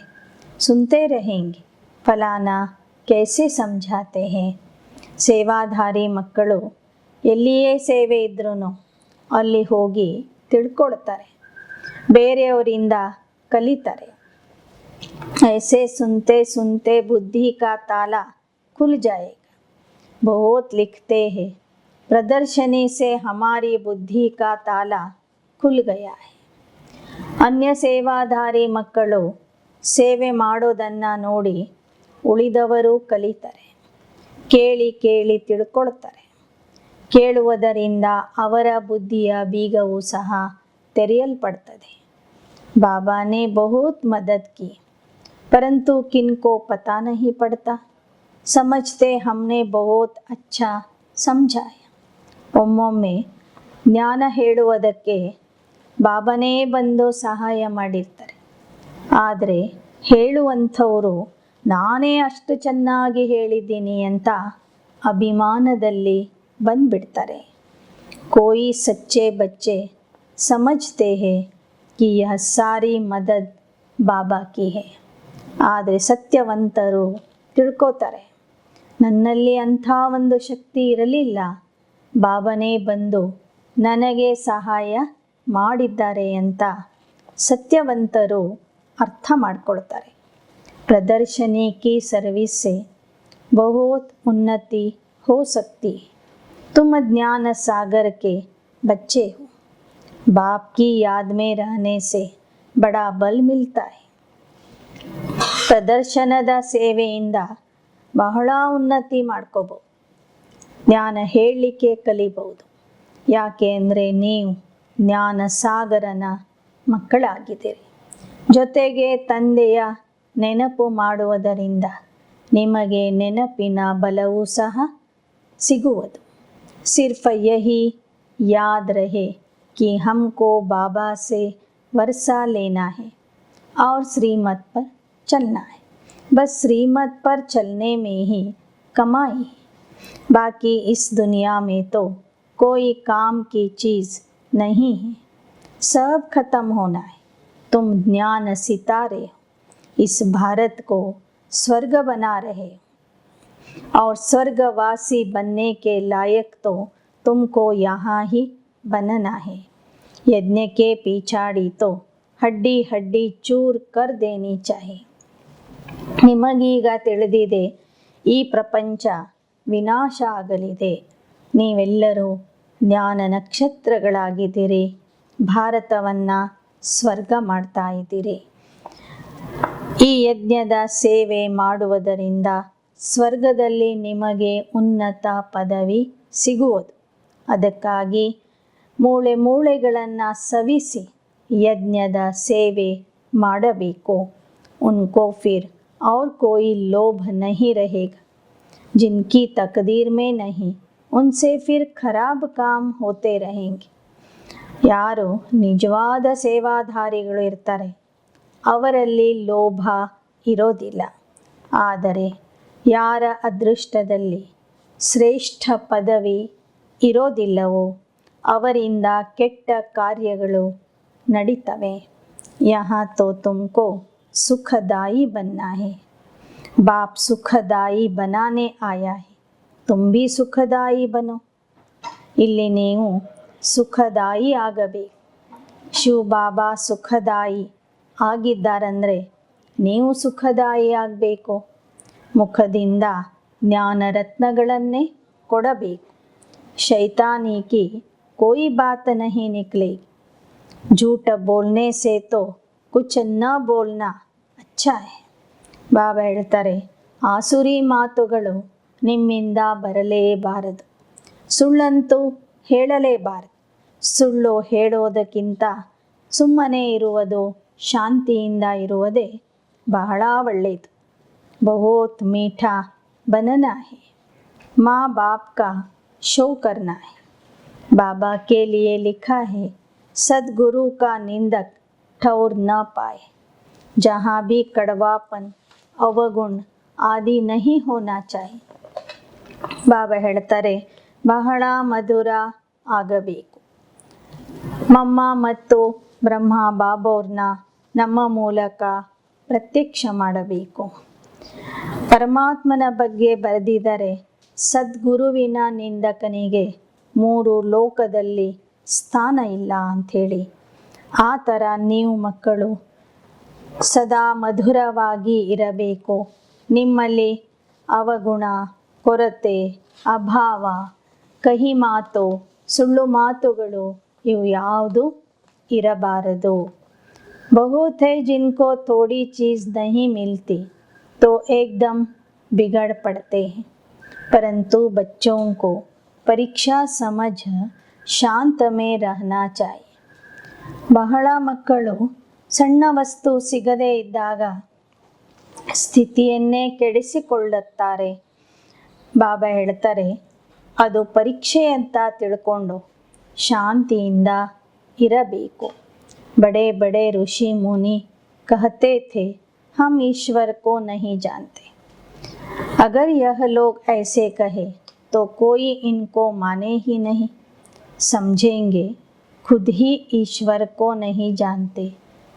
सुनते रहेंगे फलाना कैसे समझाते हैं. ಸೇವಾಧಾರಿ ಮಕ್ಕಳು ಎಲ್ಲಿಯೇ ಸೇವೆ ಇದ್ರೂ ಅಲ್ಲಿ ಹೋಗಿ ತಿಳ್ಕೊಳ್ತಾರೆ, ಬೇರೆಯವರಿಂದ ಕಲಿತಾರೆ. ऐसे सुनते सुनते बुद्धि का ताला खुल जाएगा. बहुत लिखते हैं, प्रदर्शनी से हमारी बुद्धि का ताला खुल गया है. अन्य ಸೇವಾಧಾರಿ ಮಕ್ಕಳು ಸೇವೆ ಮಾಡೋದನ್ನು ನೋಡಿ ಉಳಿದವರು ಕಲಿತಾರೆ, ಕೇಳಿ ಕೇಳಿ ತಿಳ್ಕೊಳ್ತಾರೆ. ಕೇಳುವುದರಿಂದ ಅವರ ಬುದ್ಧಿಯ ಬೀಗವೂ ಸಹ ತೆರೆಯಲ್ಪಡ್ತದೆ. बाबा ने बहुत मदद की, परंतु किनको पता नहीं पड़ता. समझते हमने बहुत अच्छा समझाया. ಒಮ್ಮೊಮ್ಮೆ ಜ್ಞಾನ ಹೇಳುವುದಕ್ಕೆ ಬಾಬಾನೇ ಬಂದು ಸಹಾಯ ಮಾಡಿರ್ತಾರೆ. ಆದರೆ ಹೇಳುವಂಥವರು ನಾನೇ ಅಷ್ಟು ಚೆನ್ನಾಗಿ ಹೇಳಿದ್ದೀನಿ ಅಂತ ಅಭಿಮಾನದಲ್ಲಿ ಬಂದ್ಬಿಡ್ತಾರೆ. कोई सच्चे बच्चे समझते हैं कि यह सारी मदद ಬಾಬಾ ಕಿ ಹೇ. ಆದರೆ ಸತ್ಯವಂತರು ತಿಳ್ಕೋತಾರೆ, ನನ್ನಲ್ಲಿ ಅಂಥ ಒಂದು ಶಕ್ತಿ ಇರಲಿಲ್ಲ, ಬಾಬಾನೇ ಬಂದು ನನಗೆ ಸಹಾಯ ಮಾಡಿದ್ದಾರೆ ಅಂತ ಸತ್ಯವಂತರು ಅರ್ಥ ಮಾಡ್ಕೊಳ್ತಾರೆ. ಪ್ರದರ್ಶನಿ ಕಿ ಸರ್ವಿಸ್ ಸೆ ಬಹುತ್ ಉನ್ನತಿ हो सकती है. तुम ज्ञान सागर के बच्चे हो. बाप की याद में रहने से बड़ा बल मिलता है. ಪ್ರದರ್ಶನದ ಸೇವೆಯಿಂದ ಬಹಳ ಉನ್ನತಿ ಮಾಡ್ಕೋಬಹುದು, ಜ್ಞಾನ ಹೇಳಲಿಕ್ಕೆ ಕಲಿಬಹುದು. ಯಾಕೆ ಅಂದರೆ ನೀವು ಜ್ಞಾನ ಸಾಗರನ ಮಕ್ಕಳಾಗಿದ್ದೀರಿ. ಜೊತೆಗೆ ತಂದೆಯ ನೆನಪು ಮಾಡುವುದರಿಂದ ನಿಮಗೆ ನೆನಪಿನ ಬಲವೂ ಸಹ ಸಿಗುವುದು. सिर्फ यही याद रहे कि हमको बाबा से वर्षा लेना है और श्रीमत पर चलना है. बस श्रीमत पर चलने में ही कमाई है. बाकी इस दुनिया में तो कोई काम की चीज़ नहीं है, सब खत्म होना है. तुम ज्ञान सितारे हो, इस भारत को स्वर्ग बना रहे हो और स्वर्गवासी बनने के लायक तो तुमको यहाँ ही बनना है. यज्ञ के पिछाड़ी तो हड्डी हड्डी चूर कर देनी चाहिए. ನಿಮಗೀಗ ತಿಳಿದಿದೆ ಈ ಪ್ರಪಂಚ ವಿನಾಶ ಆಗಲಿದೆ. ನೀವೆಲ್ಲರೂ ಜ್ಞಾನ ನಕ್ಷತ್ರಗಳಾಗಿದ್ದೀರಿ, ಭಾರತವನ್ನು ಸ್ವರ್ಗ ಮಾಡ್ತಾ ಇದ್ದೀರಿ. ಈ ಯಜ್ಞದ ಸೇವೆ ಮಾಡುವುದರಿಂದ ಸ್ವರ್ಗದಲ್ಲಿ ನಿಮಗೆ ಉನ್ನತ ಪದವಿ ಸಿಗುವುದು. ಅದಕ್ಕಾಗಿ ಮೂಳೆ ಮೂಳೆಗಳನ್ನು ಸವಿಸಿ ಯಜ್ಞದ ಸೇವೆ ಮಾಡಬೇಕು. ಉನ್ಕೋ ಫಿರ್ और कोई लोभ नहीं रहेगा. जिनकी तकदीर में नहीं उनसे फिर खराब काम होते रहेंगे. ಯಾರು ನಿಜವಾದ ಸೇವಾಧಾರಿಗಳು ಇರ್ತಾರೆ ಅವರಲ್ಲಿ ಲೋಭ ಇರೋದಿಲ್ಲ. ಆದರೆ ಯಾರ ಅದೃಷ್ಟದಲ್ಲಿ ಶ್ರೇಷ್ಠ ಪದವಿ ಇರೋದಿಲ್ಲವೋ ಅವರಿಂದ ಕೆಟ್ಟ ಕಾರ್ಯಗಳು ನಡೀತವೆ. यहाँ तो तुमको सुखदाई बनना है. बाप सुखदाई बनाने आया है, तुम भी सुखदाई बनो. ಇಲ್ಲಿ ನೀವು ಸುಖದಾಯಿ ಆಗಬೇಕು. ಶಿವ ಬಾಬಾ ಸುಖದಾಯಿ ಆಗಿದ್ದಾರಂದರೆ ನೀವು ಸುಖದಾಯಿ ಆಗಬೇಕು. ಮುಖದಿಂದ ಜ್ಞಾನ ರತ್ನಗಳನ್ನೇ ಕೊಡಬೇಕು. ಶೈತಾನಿ ಕಿ कोई बात नहीं निकलेगी. झूठ बोलने से तो कुछ न बोलना अच्छा है. ಬಾಬಾ ಹೇಳ್ತಾರೆ, ಆಸುರಿ ಮಾತುಗಳು ನಿಮ್ಮಿಂದ ಬರಲೇಬಾರದು, ಸುಳ್ಳಂತೂ ಹೇಳಲೇಬಾರದು. ಸುಳ್ಳು ಹೇಳೋದಕ್ಕಿಂತ ಸುಮ್ಮನೆ ಇರುವುದು, ಶಾಂತಿಯಿಂದ ಇರುವುದೇ ಬಹಳ ಒಳ್ಳೆಯದು. बहुत मीठा बनना है, माँ बाप का शो करना है. बाबा के लिए लिखा है, सदगुरु का निंदक ठौर न पाए. जहाँ भी कड़वापन अवगुण आदि नहीं होना चाहिए. ಬಾಬಾ ಹೇಳ್ತಾರೆ, ಬಹಳ ಮಧುರ ಆಗಬೇಕು. ಮಮ್ಮ ಮತ್ತು ಬ್ರಹ್ಮ ಬಾಬೋರ್ನ ನಮ್ಮ ಮೂಲಕ ಪ್ರತ್ಯಕ್ಷ ಮಾಡಬೇಕು. ಪರಮಾತ್ಮನ ಬಗ್ಗೆ ಬರೆದಿದ್ದಾರೆ, ಸದ್ಗುರುವಿನ ನಿಂದಕನಿಗೆ 3 ಲೋಕದಲ್ಲಿ ಸ್ಥಾನ ಇಲ್ಲ ಅಂಥೇಳಿ. ಆ ಥರ ನೀವು ಮಕ್ಕಳು ಸದಾ ಮಧುರವಾಗಿ ಇರಬೇಕು. ನಿಮ್ಮಲ್ಲಿ ಅವಗುಣ, ಕೊರತೆ, ಅಭಾವ, ಕಹಿ ಮಾತು, ಸುಳ್ಳು ಮಾತುಗಳು ಇವು ಯಾವುದು ಇರಬಾರದು. बहुत है जिनको थोड़ी चीज़ नहीं मिलती तो एकदम बिगड़ पड़ते हैं, परंतु बच्चों को परीक्षा समझ ಶಾಂತ ಮೇ रहना चाहिए. ಬಹಳ ಮಕ್ಕಳು ಸಣ್ಣ ವಸ್ತು ಸಿಗದೇ ಇದ್ದಾಗ ಸ್ಥಿತಿಯನ್ನೇ ಕೆಡಿಸಿಕೊಳ್ಳುತ್ತಾರೆ. ಬಾಬಾ ಹೇಳ್ತಾರೆ, ಅದು ಪರೀಕ್ಷೆ ಅಂತ ತಿಳ್ಕೊಂಡು ಶಾಂತಿಯಿಂದ ಇರಬೇಕು. बड़े बड़े ऋषि मुनि कहते थे, हम ईश्वर को नहीं जानते. अगर यह लोग ऐसे कहे तो कोई इनको माने ही नहीं। समझेंगे खुद ही ईश्वर को नहीं जानते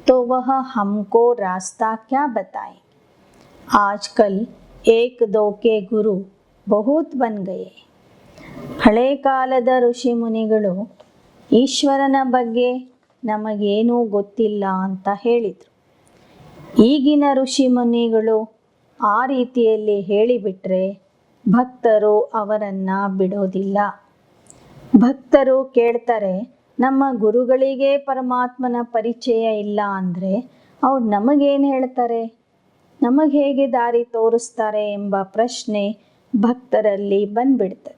तो वह हमको रास्ता क्या बताए। आजकल एक दो के गुरु बहुत बन गए। ಹಳೆ ಕಾಲದ ಋಷಿ ಮುನಿಗಳು ಈಶ್ವರನ ಬಗ್ಗೆ ನಮಗೇನೂ ಗೊತ್ತಿಲ್ಲ ಅಂತ ಹೇಳಿದರು. ಈಗಿನ ಋಷಿ ಮುನಿಗಳು ಆ ರೀತಿಯಲ್ಲಿ ಹೇಳಿಬಿಟ್ರೆ ಭಕ್ತರು ಅವರನ್ನು ಬಿಡೋದಿಲ್ಲ. ಭಕ್ತರು ಕೇಳ್ತಾರೆ, ನಮ್ಮ ಗುರುಗಳಿಗೆ ಪರಮಾತ್ಮನ ಪರಿಚಯ ಇಲ್ಲ ಅಂದರೆ ಅವ್ರು ನಮಗೇನು ಹೇಳ್ತಾರೆ, ನಮಗೆ ಹೇಗೆ ದಾರಿ ತೋರಿಸ್ತಾರೆ ಎಂಬ ಪ್ರಶ್ನೆ ಭಕ್ತರಲ್ಲಿ ಬಂದ್ಬಿಡ್ತದೆ.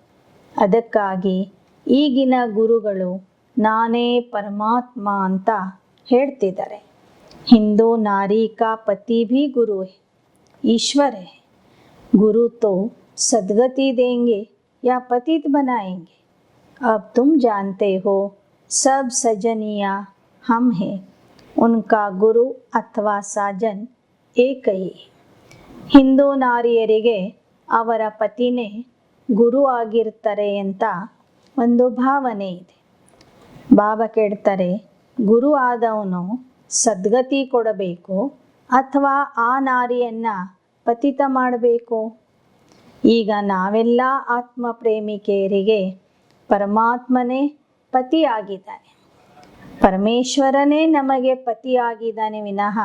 ಅದಕ್ಕಾಗಿ ಈಗಿನ ಗುರುಗಳು ನಾನೇ ಪರಮಾತ್ಮ ಅಂತ ಹೇಳ್ತಿದ್ದಾರೆ. ಹಿಂದೂ ನಾರಿ ಕಾ ಪತಿ भी गुरु है, ईश्वर है। गुरु तो सदगति देंगे या पतित बनाएंगे। अब तुम जानते हो सब सजनिया हम हैं, उनका गुरु ಅಥವಾ ಸಾಜನ್ ಏಕ ही। ಹಿಂದೂ ನಾರಿಯರಿಗೆ ಅವರ ಪತಿನೇ ಗುರು ಆಗಿರ್ತಾರೆ ಅಂತ ಒಂದು ಭಾವನೆ ಇದೆ. ಬಾಬಾ ಕೇಳ್ತಾರೆ, ಗುರು ಆದವನು ಸದ್ಗತಿ ಕೊಡಬೇಕು ಅಥವಾ ಆ ನಾರಿಯನ್ನು ಪತಿತ ಮಾಡಬೇಕು? ಈಗ ನಾವೆಲ್ಲ ಆತ್ಮ ಪ್ರೇಮಿಕೆಯರಿಗೆ ಪರಮಾತ್ಮನೇ ಪತಿಯಾಗಿದ್ದಾನೆ, ಪರಮೇಶ್ವರನೇ ನಮಗೆ ಪತಿಯಾಗಿದ್ದಾನೆ ವಿನಃ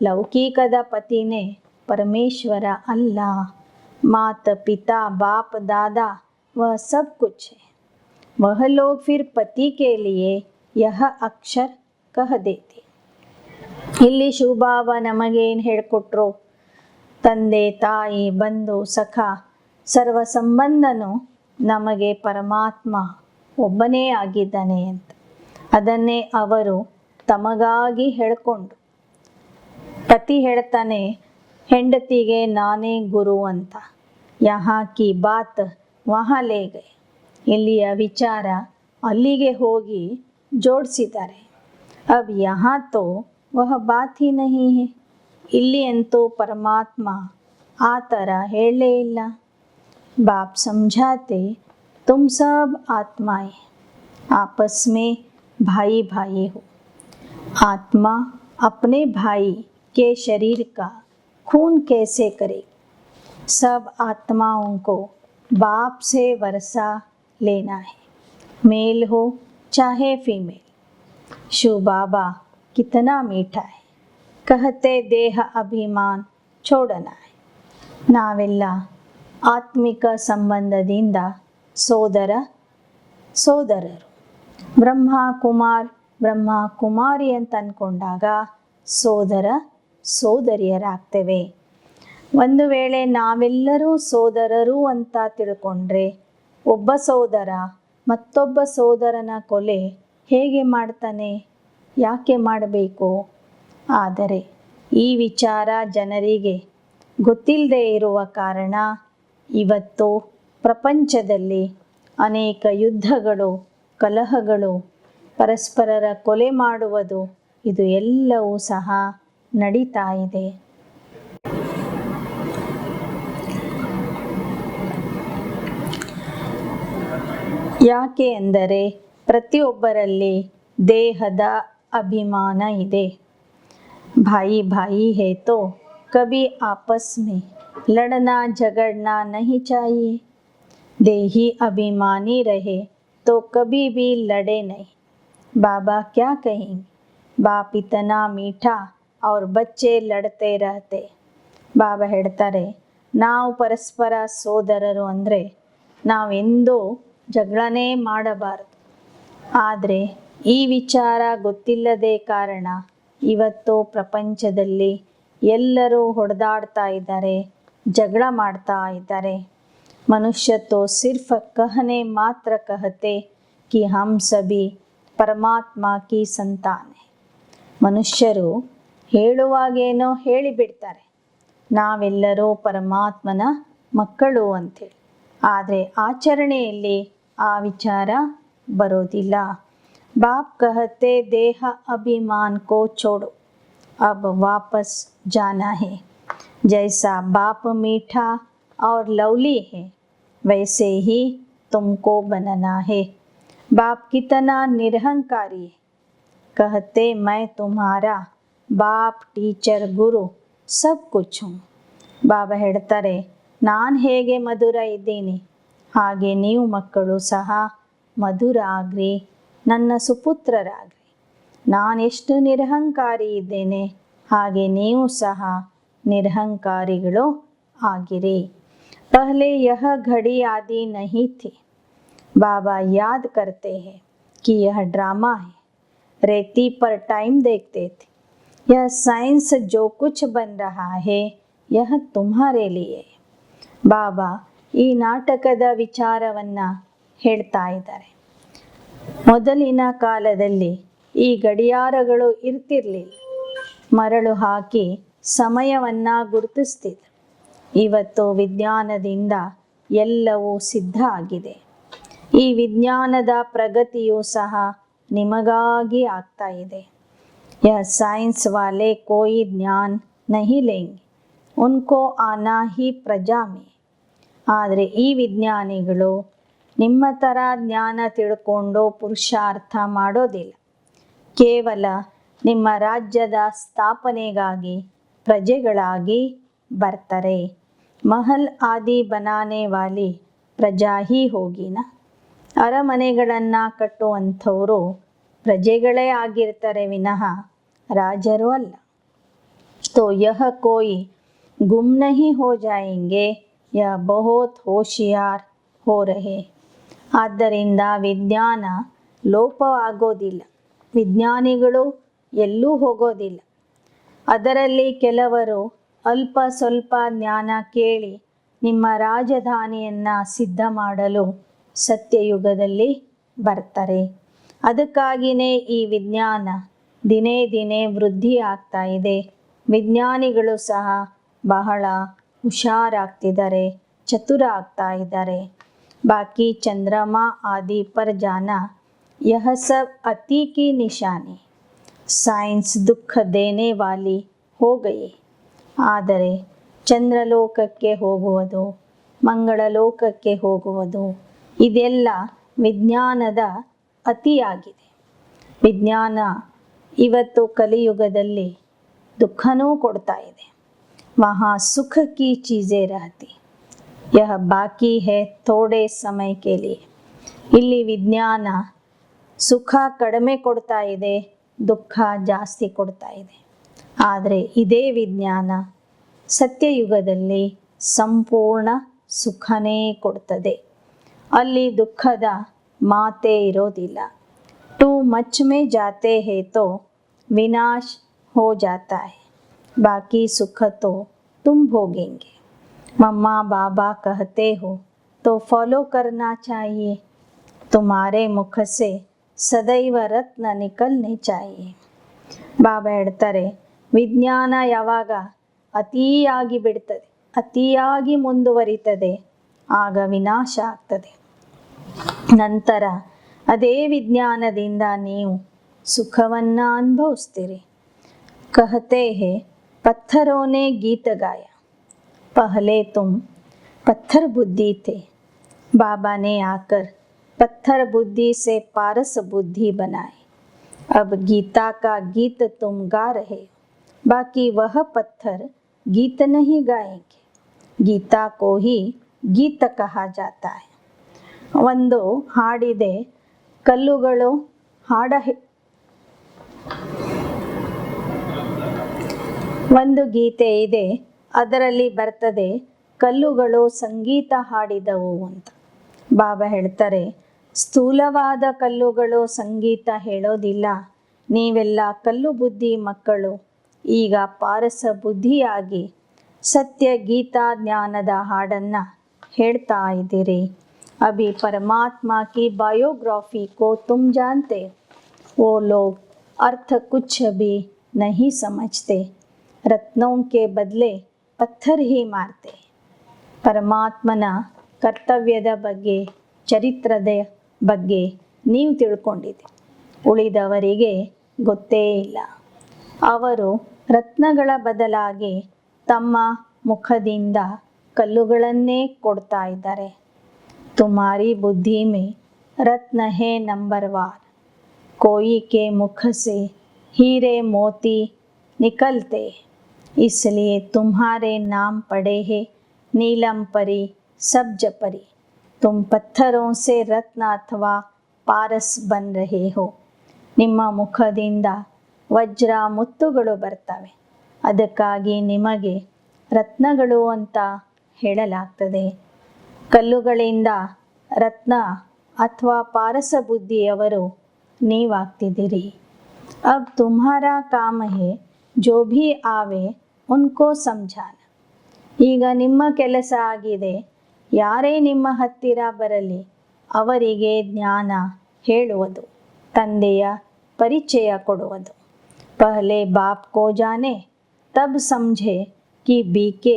ಲೌಕಿಕದ ಪತಿನೇ परमेश्वर अल्लाह। मात पिता बाप दादा वह सब कुछ है, वह लोग फिर पति के लिए यह अक्षर कह देते। ಇಲ್ಲಿ ಶಿವಬಾಬಾ ನಮಗೇನು ಹೇಳಿಕೊಟ್ರು, ತಂದೆ ತಾಯಿ ಬಂಧು ಸಖ ಸರ್ವ ಸಂಬಂಧನೂ ನಮಗೆ ಪರಮಾತ್ಮ ಒಬ್ಬನೇ ಆಗಿದ್ದಾನೆ ಅಂತ. ಅದನ್ನೇ ಅವರು ತಮಗಾಗಿ ಹೇಳ್ಕೊಂಡ್ರು. ಪತಿ ಹೇಳ್ತಾನೆ ಹೆಂಡತಿಗೆ ನಾನೇ ಗುರು ಅಂತ. ಯಹಾ ಕಿ ಬಾತ್ ವಹಾ ಲೇ ಗಯೆ, ಇಲ್ಲಿಯ ವಿಚಾರ ಅಲ್ಲಿಗೆ ಹೋಗಿ ಜೋಡಿಸಿದ್ದಾರೆ. ಅಬ್ ಯಹಾ ತೋ ವಹ ಬಾತ್ ಹಿ ನಹೀ ಹೈ, ಇಲ್ಲಿ ಅಂತೂ ಪರಮಾತ್ಮ ಆ ಥರ ಹೇಳಲೇ ಇಲ್ಲ. ಬಾಪ್ ಸಮझाते तुम सब आत्माएं आपस में भाई भाई हो। आत्मा अपने भाई के शरीर का खून कैसे करे? सब आत्माओं को बाप से वर्षा लेना है, मेल हो चाहे फीमेल। शिव बाबा कितना मीठा है, कहते देह अभिमान छोड़ना है। ನಾವೆಲ್ಲ ಆತ್ಮಿಕ ಸಂಬಂಧದಿಂದ ಸೋದರ ಸೋದರರು. ಬ್ರಹ್ಮ ಕುಮಾರಿ ಅಂತ ಅಂದ್ಕೊಂಡಾಗ ಸೋದರ ಸೋದರಿಯರಾಗ್ತೇವೆ. ಒಂದು ವೇಳೆ ನಾವೆಲ್ಲರೂ ಸೋದರರು ಅಂತ ತಿಳ್ಕೊಂಡ್ರೆ ಒಬ್ಬ ಸೋದರ ಮತ್ತೊಬ್ಬ ಸೋದರನ ಕೊಲೆ ಹೇಗೆ ಮಾಡ್ತಾನೆ, ಯಾಕೆ ಮಾಡಬೇಕು? ಆದರೆ ಈ ವಿಚಾರ ಜನರಿಗೆ ಗೊತ್ತಿಲ್ಲದೆ ಇರುವ ಕಾರಣ ಇವತ್ತು ಪ್ರಪಂಚದಲ್ಲಿ ಅನೇಕ ಯುದ್ಧಗಳು, ಕಲಹಗಳು, ಪರಸ್ಪರರ ಕೊಲೆ ಮಾಡುವುದು ಇದು ಎಲ್ಲವೂ ಸಹ ನಡೀತಾ ಇದೆ. ಯಾಕೆ ಅಂದರೆ ಪ್ರತಿಯೊಬ್ಬರಲ್ಲಿ ದೇಹದ ಅಭಿಮಾನ ಇದೆ. ಭಾಯಿ ಭಾಯಿ ಹೇ ತೋ ಕಭಿ ಆಪಸ್ ಮೇ ಲಡನಾ झगड़ना नहीं चाहिए। देही अभिमानी रहे तो कभी भी लड़े नहीं। बाबा क्या कहेंगे, बाप इतना मीठा और बच्चे लड़ते रहते। ಬಾಬಾ ಹೇಳ್ತಾರೆ, ನಾವು ಪರಸ್ಪರ ಸೋದರರು ಅಂದರೆ ನಾವೆಂದೂ ಜಗಳನೇ ಮಾಡಬಾರದು. ಆದರೆ ಈ ವಿಚಾರ ಗೊತ್ತಿಲ್ಲದೆ ಕಾರಣ ಇವತ್ತು ಪ್ರಪಂಚದಲ್ಲಿ ಎಲ್ಲರೂ ಹೊಡೆದಾಡ್ತಾ ಇದ್ದಾರೆ, ಜಗಳ ಮಾಡ್ತಾ ಇದ್ದಾರೆ. ಮನುಷ್ಯ ತೋ ಸಿರ್ಫ್ ಕಹನೆ ಮಾತ್ರ ಕಹತೆ ಕಿ ಹಮ್ ಸಭಿ ಪರಮಾತ್ಮ ಕಿ ಸಂತಾನ. ಮನುಷ್ಯರು ಹೇಳುವಾಗೇನೋ ಹೇಳಿಬಿಡ್ತಾರೆ, ನಾವೆಲ್ಲರೂ ಪರಮಾತ್ಮನ ಮಕ್ಕಳು ಅಂಥೇಳಿ. ಆದರೆ ಆಚರಣೆಯಲ್ಲಿ ಆ ವಿಚಾರ ಬರೋದಿಲ್ಲ. ಬಾಪ್ ಕಹತೆ ದೇಹ ಅಭಿಮಾನ್ ಕೋ छोड़ो, अब वापस जाना है। जैसा बाप मीठा और लवली है वैसे ही तुमको बनना है। बाप कितना निरहंकारी है, कहते मैं तुम्हारा बाप, ಟೀಚರ್, ಗುರು ಸಬ್ ಕುಚ್ ಹೂಂ. ಬಾಬಾ ಹೇಳ್ತಾರೆ, ನಾನು ಹೇಗೆ ಮಧುರ ಇದ್ದೀನಿ ಹಾಗೆ ನೀವು ಮಕ್ಕಳು ಸಹ ಮಧುರ ಆಗ್ರಿ, ನನ್ನ ಸುಪುತ್ರರಾಗ್ರಿ. ನಾನೆಷ್ಟು ನಿರಹಂಕಾರಿ ಇದ್ದೇನೆ ಹಾಗೆ ನೀವು ಸಹ ನಿರಹಂಕಾರಿಗಳು ಆಗಿರಿ. पहले यह घड़ी आदि नहीं थी. बाबा याद करते हैं कि यह ड्रामा है. रेती पर टाइम देखते थे. यह साइंस जो कुछ बन रहा है यह तुम्हारे लिए. ಬಾಬಾ ಈ ನಾಟಕದ ವಿಚಾರವನ್ನು ಹೇಳ್ತಾ ಇದ್ದಾರೆ. ಮೊದಲಿನ ಕಾಲದಲ್ಲಿ ಈ ಗಡಿಯಾರಗಳು ಇರ್ತಿರ್ಲಿಲ್ಲ. ಮರಳು ಹಾಕಿ ಸಮಯವನ್ನು ಗುರುತಿಸ್ತಿದ್ರು. ಇವತ್ತು ವಿಜ್ಞಾನದಿಂದ ಎಲ್ಲವೂ ಸಿದ್ಧ ಆಗಿದೆ. ಈ ವಿಜ್ಞಾನದ ಪ್ರಗತಿಯೂ ಸಹ ನಿಮಗಾಗಿ ಆಗ್ತಾ ಇದೆ. यह साइंस वाले कोई ज्ञान नहीं लेंगे, उनको आना ही प्रजा में. ಆದರೆ ಈ ವಿಜ್ಞಾನಿಗಳು ನಿಮ್ಮ ಥರ ಜ್ಞಾನ ತಿಳ್ಕೊಂಡು ಪುರುಷಾರ್ಥ ಮಾಡೋದಿಲ್ಲ. ಕೇವಲ ನಿಮ್ಮ ರಾಜ್ಯದ ಸ್ಥಾಪನೆಗಾಗಿ ಪ್ರಜೆಗಳಾಗಿ ಬರ್ತಾರೆ. महल आदि बनाने वाली प्रजा ही होगी ना. ಅರಮನೆಗಳನ್ನು ಕಟ್ಟುವಂಥವರು ಪ್ರಜೆಗಳೇ ಆಗಿರ್ತಾರೆ ವಿನಃ ರಾಜರು ಅಲ್ಲ. तो यह कोई गुम नहीं हो जाएंगे, यह बहुत होशियार हो रहे. ಆದ್ದರಿಂದ ವಿಜ್ಞಾನ ಲೋಪವಾಗೋದಿಲ್ಲ, ವಿಜ್ಞಾನಿಗಳು ಎಲ್ಲೂ ಹೋಗೋದಿಲ್ಲ. ಅದರಲ್ಲಿ ಕೆಲವರು ಅಲ್ಪ ಸ್ವಲ್ಪ ಜ್ಞಾನ ಕೇಳಿ ನಿಮ್ಮ ರಾಜಧಾನಿಯನ್ನು ಸಿದ್ಧ ಮಾಡಲು ಸತ್ಯಯುಗದಲ್ಲಿ ಬರ್ತಾರೆ. ಅದಕ್ಕಾಗಿಯೇ ಈ ವಿಜ್ಞಾನ ದಿನೇ ದಿನೇ ವೃದ್ಧಿ ಆಗ್ತಾ ಇದೆ. ವಿಜ್ಞಾನಿಗಳು ಸಹ ಬಹಳ ಹುಷಾರಾಗ್ತಿದ್ದಾರೆ, ಚತುರ ಆಗ್ತಾ ಇದ್ದಾರೆ. ಬಾಕಿ ಚಂದ್ರಮಾ ಆದಿ ಪರ್ ಜಾನ ಯಹ ಸಬ್ ಅತಿ ಕಿ ನಿಶಾನಿ. ಸೈನ್ಸ್ ದುಃಖ ದೇನೆ ವಾಲಿ ಹೋ ಗಯಿ. ಆದರೆ ಚಂದ್ರಲೋಕಕ್ಕೆ ಹೋಗುವುದು, ಮಂಗಳಲೋಕಕ್ಕೆ ಹೋಗುವುದು ಇದೆಲ್ಲ ವಿಜ್ಞಾನದ ಅತಿಯಾಗಿದೆ. ವಿಜ್ಞಾನ ಇವತ್ತು ಕಲಿಯುಗದಲ್ಲಿ ದುಃಖನೂ ಕೊಡ್ತಾ ಇದೆ. ವಹಾ ಸುಖ ಕಿ ಚೀಜೆ ರಹತಿ, ಯಹ ಬಾಕಿ ಹೈ ಥೋಡೆ ಸಮಯ ಕೆ ಲಿಯೆ. ಇಲ್ಲಿ ವಿಜ್ಞಾನ ಸುಖ ಕಡಿಮೆ ಕೊಡ್ತಾ ಇದೆ, ದುಃಖ ಜಾಸ್ತಿ ಕೊಡ್ತಾ ಇದೆ. ಆದರೆ ಇದೇ ವಿಜ್ಞಾನ ಸತ್ಯಯುಗದಲ್ಲಿ ಸಂಪೂರ್ಣ ಸುಖನೇ ಕೊಡ್ತದೆ. ಅಲ್ಲಿ ದುಃಖದ ಮಾತೇ ಇರೋದಿಲ್ಲ. ಟು ಮಚ್ ಮೇ ಜಾತೆ ಹೇ ತೋ ವಿನಾಶ್ ಹೋ ಜಾತಾ ಹೈ, ಬಾಕಿ ಸುಖ ತೋ ತುಮ್ ಭೋಗೆಂಗೆ. मम्मा बाबा कहते हो तो फॉलो करना चाहिए. तुम्हारे मुख से सदैव रत्न निकलने चाहिए. ಬಾಬಾ ಹೇಳ್ತಾರೆ, ವಿಜ್ಞಾನ ಯಾವಾಗ ಅತಿಯಾಗಿ ಬಿಡ್ತದೆ, ಅತಿಯಾಗಿ ಮುಂದುವರಿತದೆ, ಆಗ ವಿನಾಶ ಆಗ್ತದೆ. ನಂತರ ಅದೇ ವಿಜ್ಞಾನದಿಂದ ನೀವು ಸುಖವನ್ನು ಅನುಭವಿಸ್ತೀರಿ. कहते हैं पत्थरों ने गीत गाया, पहले तुम पत्थर बुद्धि थे. बाबा ने आकर पत्थर बुद्धि से पारस बुद्धि बनाए. अब गीता का गीत तुम गा रहे हो, बाकी वह पत्थर गीत नहीं गाएंगे. गीता को ही गीत कहा जाता है. ಒಂದು ಹಾಡಿದೆ, ಕಲ್ಲುಗಳು ಒಂದು ಗೀತೆ ಇದೆ, ಅದರಲ್ಲಿ ಬರ್ತದೆ ಕಲ್ಲುಗಳು ಸಂಗೀತ ಹಾಡಿದವು ಅಂತ. ಬಾಬಾ ಹೇಳ್ತಾರೆ, ಸ್ಥೂಲವಾದ ಕಲ್ಲುಗಳು ಸಂಗೀತ ಹೇಳೋದಿಲ್ಲ. ನೀವೆಲ್ಲ ಕಲ್ಲು ಬುದ್ಧಿ ಮಕ್ಕಳು ಈಗ ಪಾರಸ ಬುದ್ಧಿಯಾಗಿ ಸತ್ಯ ಗೀತಾ ಜ್ಞಾನದ ಹಾಡನ್ನು ಹೇಳ್ತಾ ಇದ್ದೀರಿ. अभी परमात्मा की बायोग्राफी को तुम जानते हो. वो लोग अर्थ कुछ भी नहीं समझते, रत्नों के बदले पत्थर ही मारते. ಪರಮಾತ್ಮನ ಕರ್ತವ್ಯದ ಬಗ್ಗೆ, ಚರಿತ್ರದ ಬಗ್ಗೆ ನೀವು ತಿಳ್ಕೊಂಡಿದ್ದೀರಿ, ಉಳಿದವರಿಗೆ ಗೊತ್ತೇ ಇಲ್ಲ. ಅವರು ರತ್ನಗಳ ಬದಲಾಗಿ ತಮ್ಮ ಮುಖದಿಂದ ಕಲ್ಲುಗಳನ್ನೇ ಕೊಡ್ತಾ ಇದ್ದಾರೆ. तुम्हारी बुद्धि में रत्न है नंबरवार, कोई के मुख से हीरे मोती निकलते, इसलिए तुम्हारे नाम पड़े हैं नीलम परी, सब्ज परी। तुम पत्थरों से रत्न अथवा पारಸ್ बन रहे हो। ನಿಮ್ಮ ಮುಖದಿಂದ ವಜ್ರ ಮುತ್ತುಗಳು ಬರ್ತವೆ, ಅದಕ್ಕಾಗಿ ನಿಮಗೆ ರತ್ನಗಳು ಅಂತ ಹೇಳಲಾಗ್ತದೆ. ಕಲ್ಲುಗಳಿಂದ ರತ್ನ ಅಥವಾ ಪಾರಸ ಬುದ್ಧಿಯವರು ನೀವಾಗ್ತಿದ್ದೀರಿ. अब तुम्हारा काम है जो भी आवे उनको समझाना. ಈಗ ನಿಮ್ಮ ಕೆಲಸ ಆಗಿದೆ, ಯಾರೇ ನಿಮ್ಮ ಹತ್ತಿರ ಬರಲಿ ಅವರಿಗೆ ಜ್ಞಾನ ಹೇಳುವುದು, ತಂದೆಯ ಪರಿಚಯ ಕೊಡುವುದು. ಪಹಲೆ ಬಾಪ್ ಕೋ ಜಾನೆ तब समझे कि बीके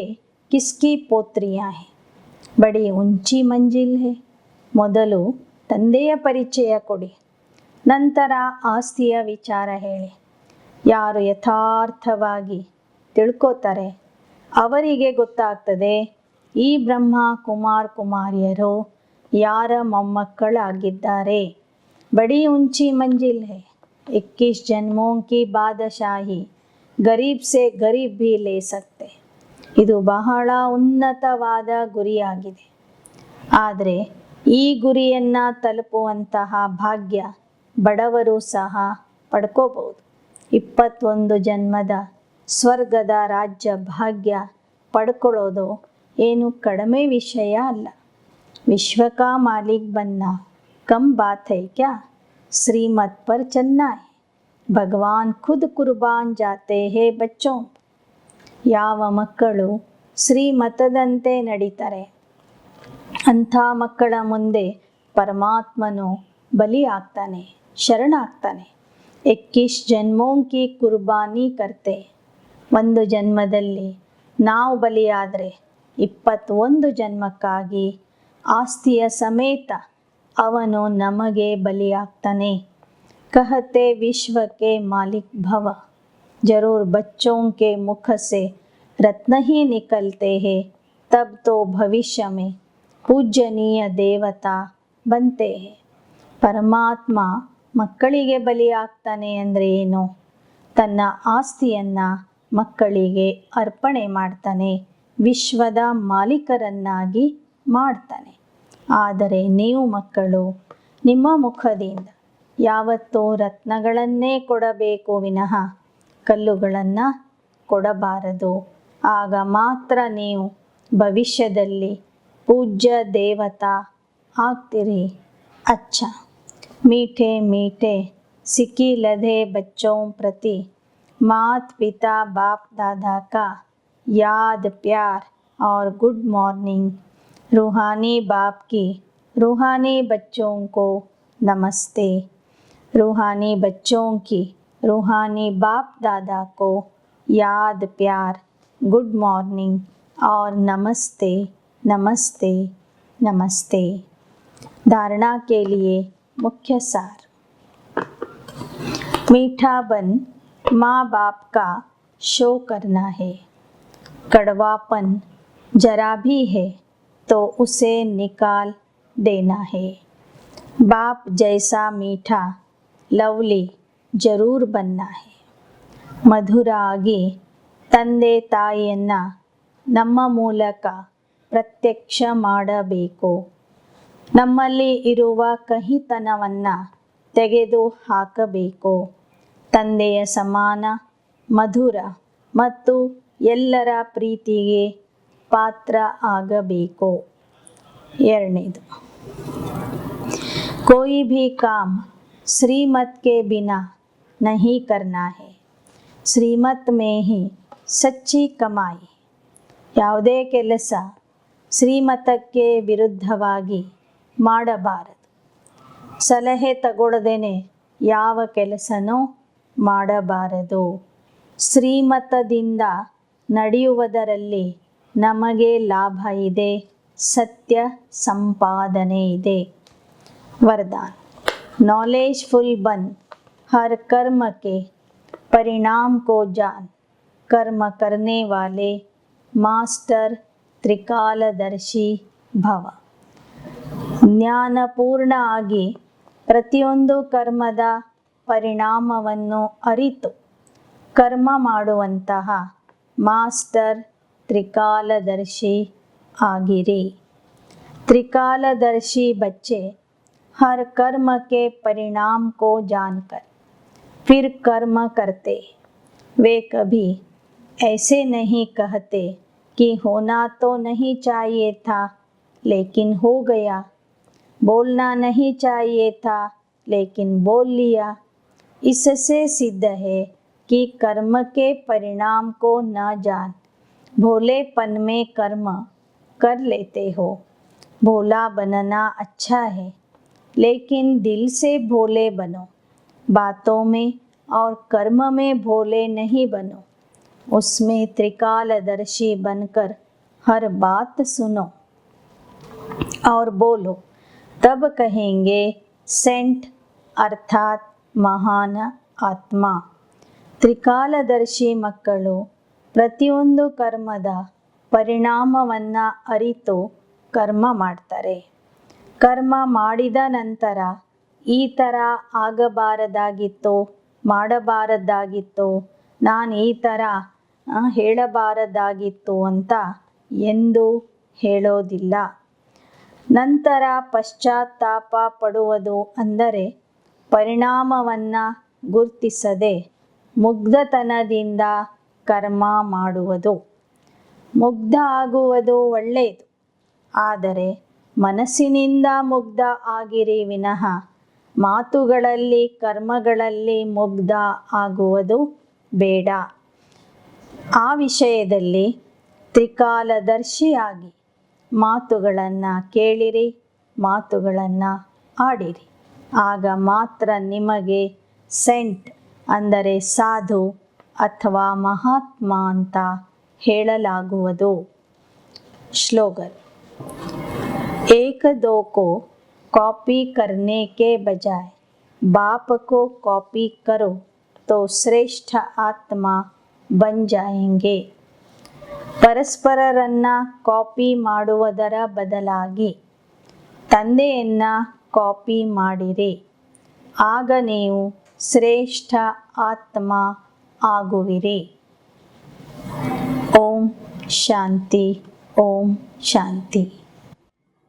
किसकी पोत्रियाँ हैं, बड़ी ऊंची मंजिल है. ಮೊದಲು ತಂದೆಯ ಪರಿಚಯ ಕೊಡಿ, ನಂತರ ಆಸ್ತಿಯ ವಿಚಾರ ಹೇಳಿ. ಯಾರು ಯಥಾರ್ಥವಾಗಿ ತಿಳ್ಕೋತಾರೆ ಅವರಿಗೆ ಗೊತ್ತಾಗ್ತದೆ ಈ ಬ್ರಹ್ಮ ಕುಮಾರ್ ಕುಮಾರಿಯರು ಯಾರ ಮೊಮ್ಮಕ್ಕಳಾಗಿದ್ದಾರೆ. ಬಡಿ ऊंची मंजिल है, 21 जन्मों की बादशाही, गरीब से गरीब भी ले सकते. ಇದು ಬಹಳ ಉನ್ನತವಾದ ಗುರಿಯಾಗಿದೆ. ಆದರೆ ಈ ಗುರಿಯನ್ನು ತಲುಪುವಂತಹ ಭಾಗ್ಯ ಬಡವರು ಸಹ ಪಡ್ಕೋಬಹುದು. 21 ಜನ್ಮದ ಸ್ವರ್ಗದ ರಾಜ್ಯ ಭಾಗ್ಯ ಪಡ್ಕೊಳ್ಳೋದು ಏನು ಕಡಿಮೆ ವಿಷಯ ಅಲ್ಲ. विश्व का मालिक बनना कम बात है क्या, श्रीमत पर चलना है. भगवान खुद कुर्बान जाते हैं बच्चों. ಯಾವ ಮಕ್ಕಳು ಶ್ರೀಮತದಂತೆ ನಡೀತಾರೆ ಅಂಥ ಮಕ್ಕಳ ಮುಂದೆ ಪರಮಾತ್ಮನು ಬಲಿ ಆಗ್ತಾನೆ, ಶರಣಾಗ್ತಾನೆ. 21 ಜನ್ಮೋಂ ಕಿ ಕುರ್ಬಾನಿ ಕರ್ತೆ. ಒಂದು ಜನ್ಮದಲ್ಲಿ ನಾವು ಬಲಿಯಾದರೆ 21 ಜನ್ಮಕ್ಕಾಗಿ ಆಸ್ತಿಯ ಸಮೇತ ಅವನು ನಮಗೆ ಬಲಿಯಾಗ್ತಾನೆ. कहते विश्व के मालिक भव, जरूर बच्चों के मुख से रत्न ही निकलते हैं, तब तो भविष्य में पूजनीय देवता बनते हैं. ಪರಮಾತ್ಮ ಮಕ್ಕಳಿಗೆ ಬಲಿಯಾಗ್ತಾನೆ ಅಂದರೆ ಏನು? ತನ್ನ ಆಸ್ತಿಯನ್ನು ಮಕ್ಕಳಿಗೆ ಅರ್ಪಣೆ ಮಾಡ್ತಾನೆ, ವಿಶ್ವದ ಮಾಲೀಕರನ್ನಾಗಿ ಮಾಡ್ತಾನೆ. ಆದರೆ ನೀವು ಮಕ್ಕಳು ನಿಮ್ಮ ಮುಖದಿಂದ ಯಾವತ್ತೂ ರತ್ನಗಳನ್ನೇ ಕೊಡಬೇಕು ವಿನಃ ಕಲ್ಲುಗಳನ್ನು ಕೊಡಬಾರದು. ಆಗ ಮಾತ್ರ ನೀವು ಭವಿಷ್ಯದಲ್ಲಿ ಪೂಜ್ಯ ದೇವತಾ ಆಗ್ತೀರಿ. अच्छा, मीठे मीठे सिकी लधे बच्चों प्रति मात पिता बाप दादा का याद प्यार और गुड मॉर्निंग. रूहानी बाप की रूहानी बच्चों को नमस्ते. रूहानी बच्चों की रूहानी बाप दादा को याद प्यार, गुड मॉर्निंग और नमस्ते नमस्ते नमस्ते. धारणा के लिए मुख्य सार. मीठा बन माँ बाप का शो करना है. कड़वापन जरा भी है तो उसे निकाल देना है. बाप जैसा मीठा लवली जरूर बनना है. ಮಧುರ ಆಗಿ ತಂದೆ ತಾಯಿಯನ್ನು ನಮ್ಮ ಮೂಲಕ ಪ್ರತ್ಯಕ್ಷ ಮಾಡಬೇಕು. ನಮ್ಮಲ್ಲಿ ಇರುವ ಕಹಿತನವನ್ನು ತೆಗೆದು ಹಾಕಬೇಕು. ತಂದೆಯ ಸಮಾನ ಮಧುರ ಮತ್ತು ಎಲ್ಲರ ಪ್ರೀತಿಗೆ ಪಾತ್ರ ಆಗಬೇಕು. ಎರಡನೇದು, कोई भी काम श्रीमत के बिना नहीं करना है. ಶ್ರೀಮತ್ में ही सच्ची कमाई. ಯಾವುದೇ ಕೆಲಸ ಶ್ರೀಮತಕ್ಕೆ ವಿರುದ್ಧವಾಗಿ ಮಾಡಬಾರದು. ಸಲಹೆ ತಗೊಳ್ಳದೇನೆ ಯಾವ ಕೆಲಸನೂ ಮಾಡಬಾರದು. ಶ್ರೀಮತದಿಂದ ನಡೆಯುವುದರಲ್ಲಿ ನಮಗೆ ಲಾಭ ಇದೆ, ಸತ್ಯ ಸಂಪಾದನೆ ಇದೆ. वरदान. नॉलेजफुल बन हर कर्म के परिणाम को जान. कर्म करने वाले मास्टर त्रिकालदर्शी भव. ಜ್ಞಾನಪೂರ್ಣ ಆಗಿ ಪ್ರತಿಯೊಂದು ಕರ್ಮದ ಪರಿಣಾಮವನ್ನು ಅರಿತು ಕರ್ಮ ಮಾಡುವಂತಹ ಮಾಸ್ಟರ್ त्रिकालदर्शी आगिरी। त्रिकालदर्शी बच्चे हर कर्म के परिणाम को जानकर फिर कर्म करते। वे कभी ऐसे नहीं कहते कि होना तो नहीं चाहिए था लेकिन हो गया, बोलना नहीं चाहिए था लेकिन बोल लिया। इससे सिद्ध है कि कर्म के परिणाम को न जान भोलेपन में कर्म कर लेते हो। भोला बनना अच्छा है लेकिन दिल से भोले बनो। बातों में और कर्म में भोले नहीं बनो। उसमें त्रिकालदर्शी बनकर हर बात सुनो और बोलो, तब कहेंगे सेंट अर्थात महान आत्मा। त्रिकालदर्शी मಕ್ಕಳು ಪ್ರತಿಯೊಂದು ಕರ್ಮದ ಪರಿಣಾಮವನ್ನು ಅರಿತು ಕರ್ಮ ಮಾಡ್ತಾರೆ. ಕರ್ಮ ಮಾಡಿದ ನಂತರ ಈ ಥರ ಆಗಬಾರದಾಗಿತ್ತು, ಮಾಡಬಾರದಾಗಿತ್ತು, ನಾನು ಈ ಥರ ಹೇಳಬಾರದಾಗಿತ್ತು ಅಂತ ಎಂದೂ ಹೇಳೋದಿಲ್ಲ. ನಂತರ ಪಶ್ಚಾತ್ತಾಪ ಪಡುವುದು ಅಂದರೆ ಪರಿಣಾಮವನ್ನು ಗುರುತಿಸದೆ ಮುಗ್ಧತನದಿಂದ ಕರ್ಮ ಮಾಡುವುದು. ಮುಗ್ಧ ಆಗುವುದು ಒಳ್ಳೆಯದು, ಆದರೆ ಮನಸ್ಸಿನಿಂದ ಮುಗ್ಧ ಆಗಿರಿ ವಿನಃ ಮಾತುಗಳಲ್ಲಿ ಕರ್ಮಗಳಲ್ಲಿ ಮುಗ್ಧ ಆಗುವುದು ಬೇಡ. ಆ ವಿಷಯದಲ್ಲಿ ತ್ರಿಕಾಲದರ್ಶಿಯಾಗಿ ಮಾತುಗಳನ್ನು ಕೇಳಿರಿ, ಮಾತುಗಳನ್ನು ಆಡಿರಿ. ಆಗ ಮಾತ್ರ ನಿಮಗೆ ಸೆಂಟ್ ಅಂದರೆ ಸಾಧು ಅಥವಾ ಮಹಾತ್ಮ ಅಂತ ಹೇಳಲಾಗುವುದು. श्लोगन एक दो को कॉपी करने के बजाय बाप को कॉपी करो तो श्रेष्ठ आत्मा बन जाएंगे। ಪರಸ್ಪರರನ್ನ ಕಾಪಿ ಮಾಡುವುದರ ಬದಲಾಗಿ ತಂದೆಯನ್ನ ಕಾಪಿ ಮಾಡಿರಿ, ಆಗ ನೀವು ಶ್ರೇಷ್ಠ ಆತ್ಮ ಆಗುವಿರಿ. ಓಂ ಶಾಂತಿ, ಓಂ ಶಾಂತಿ.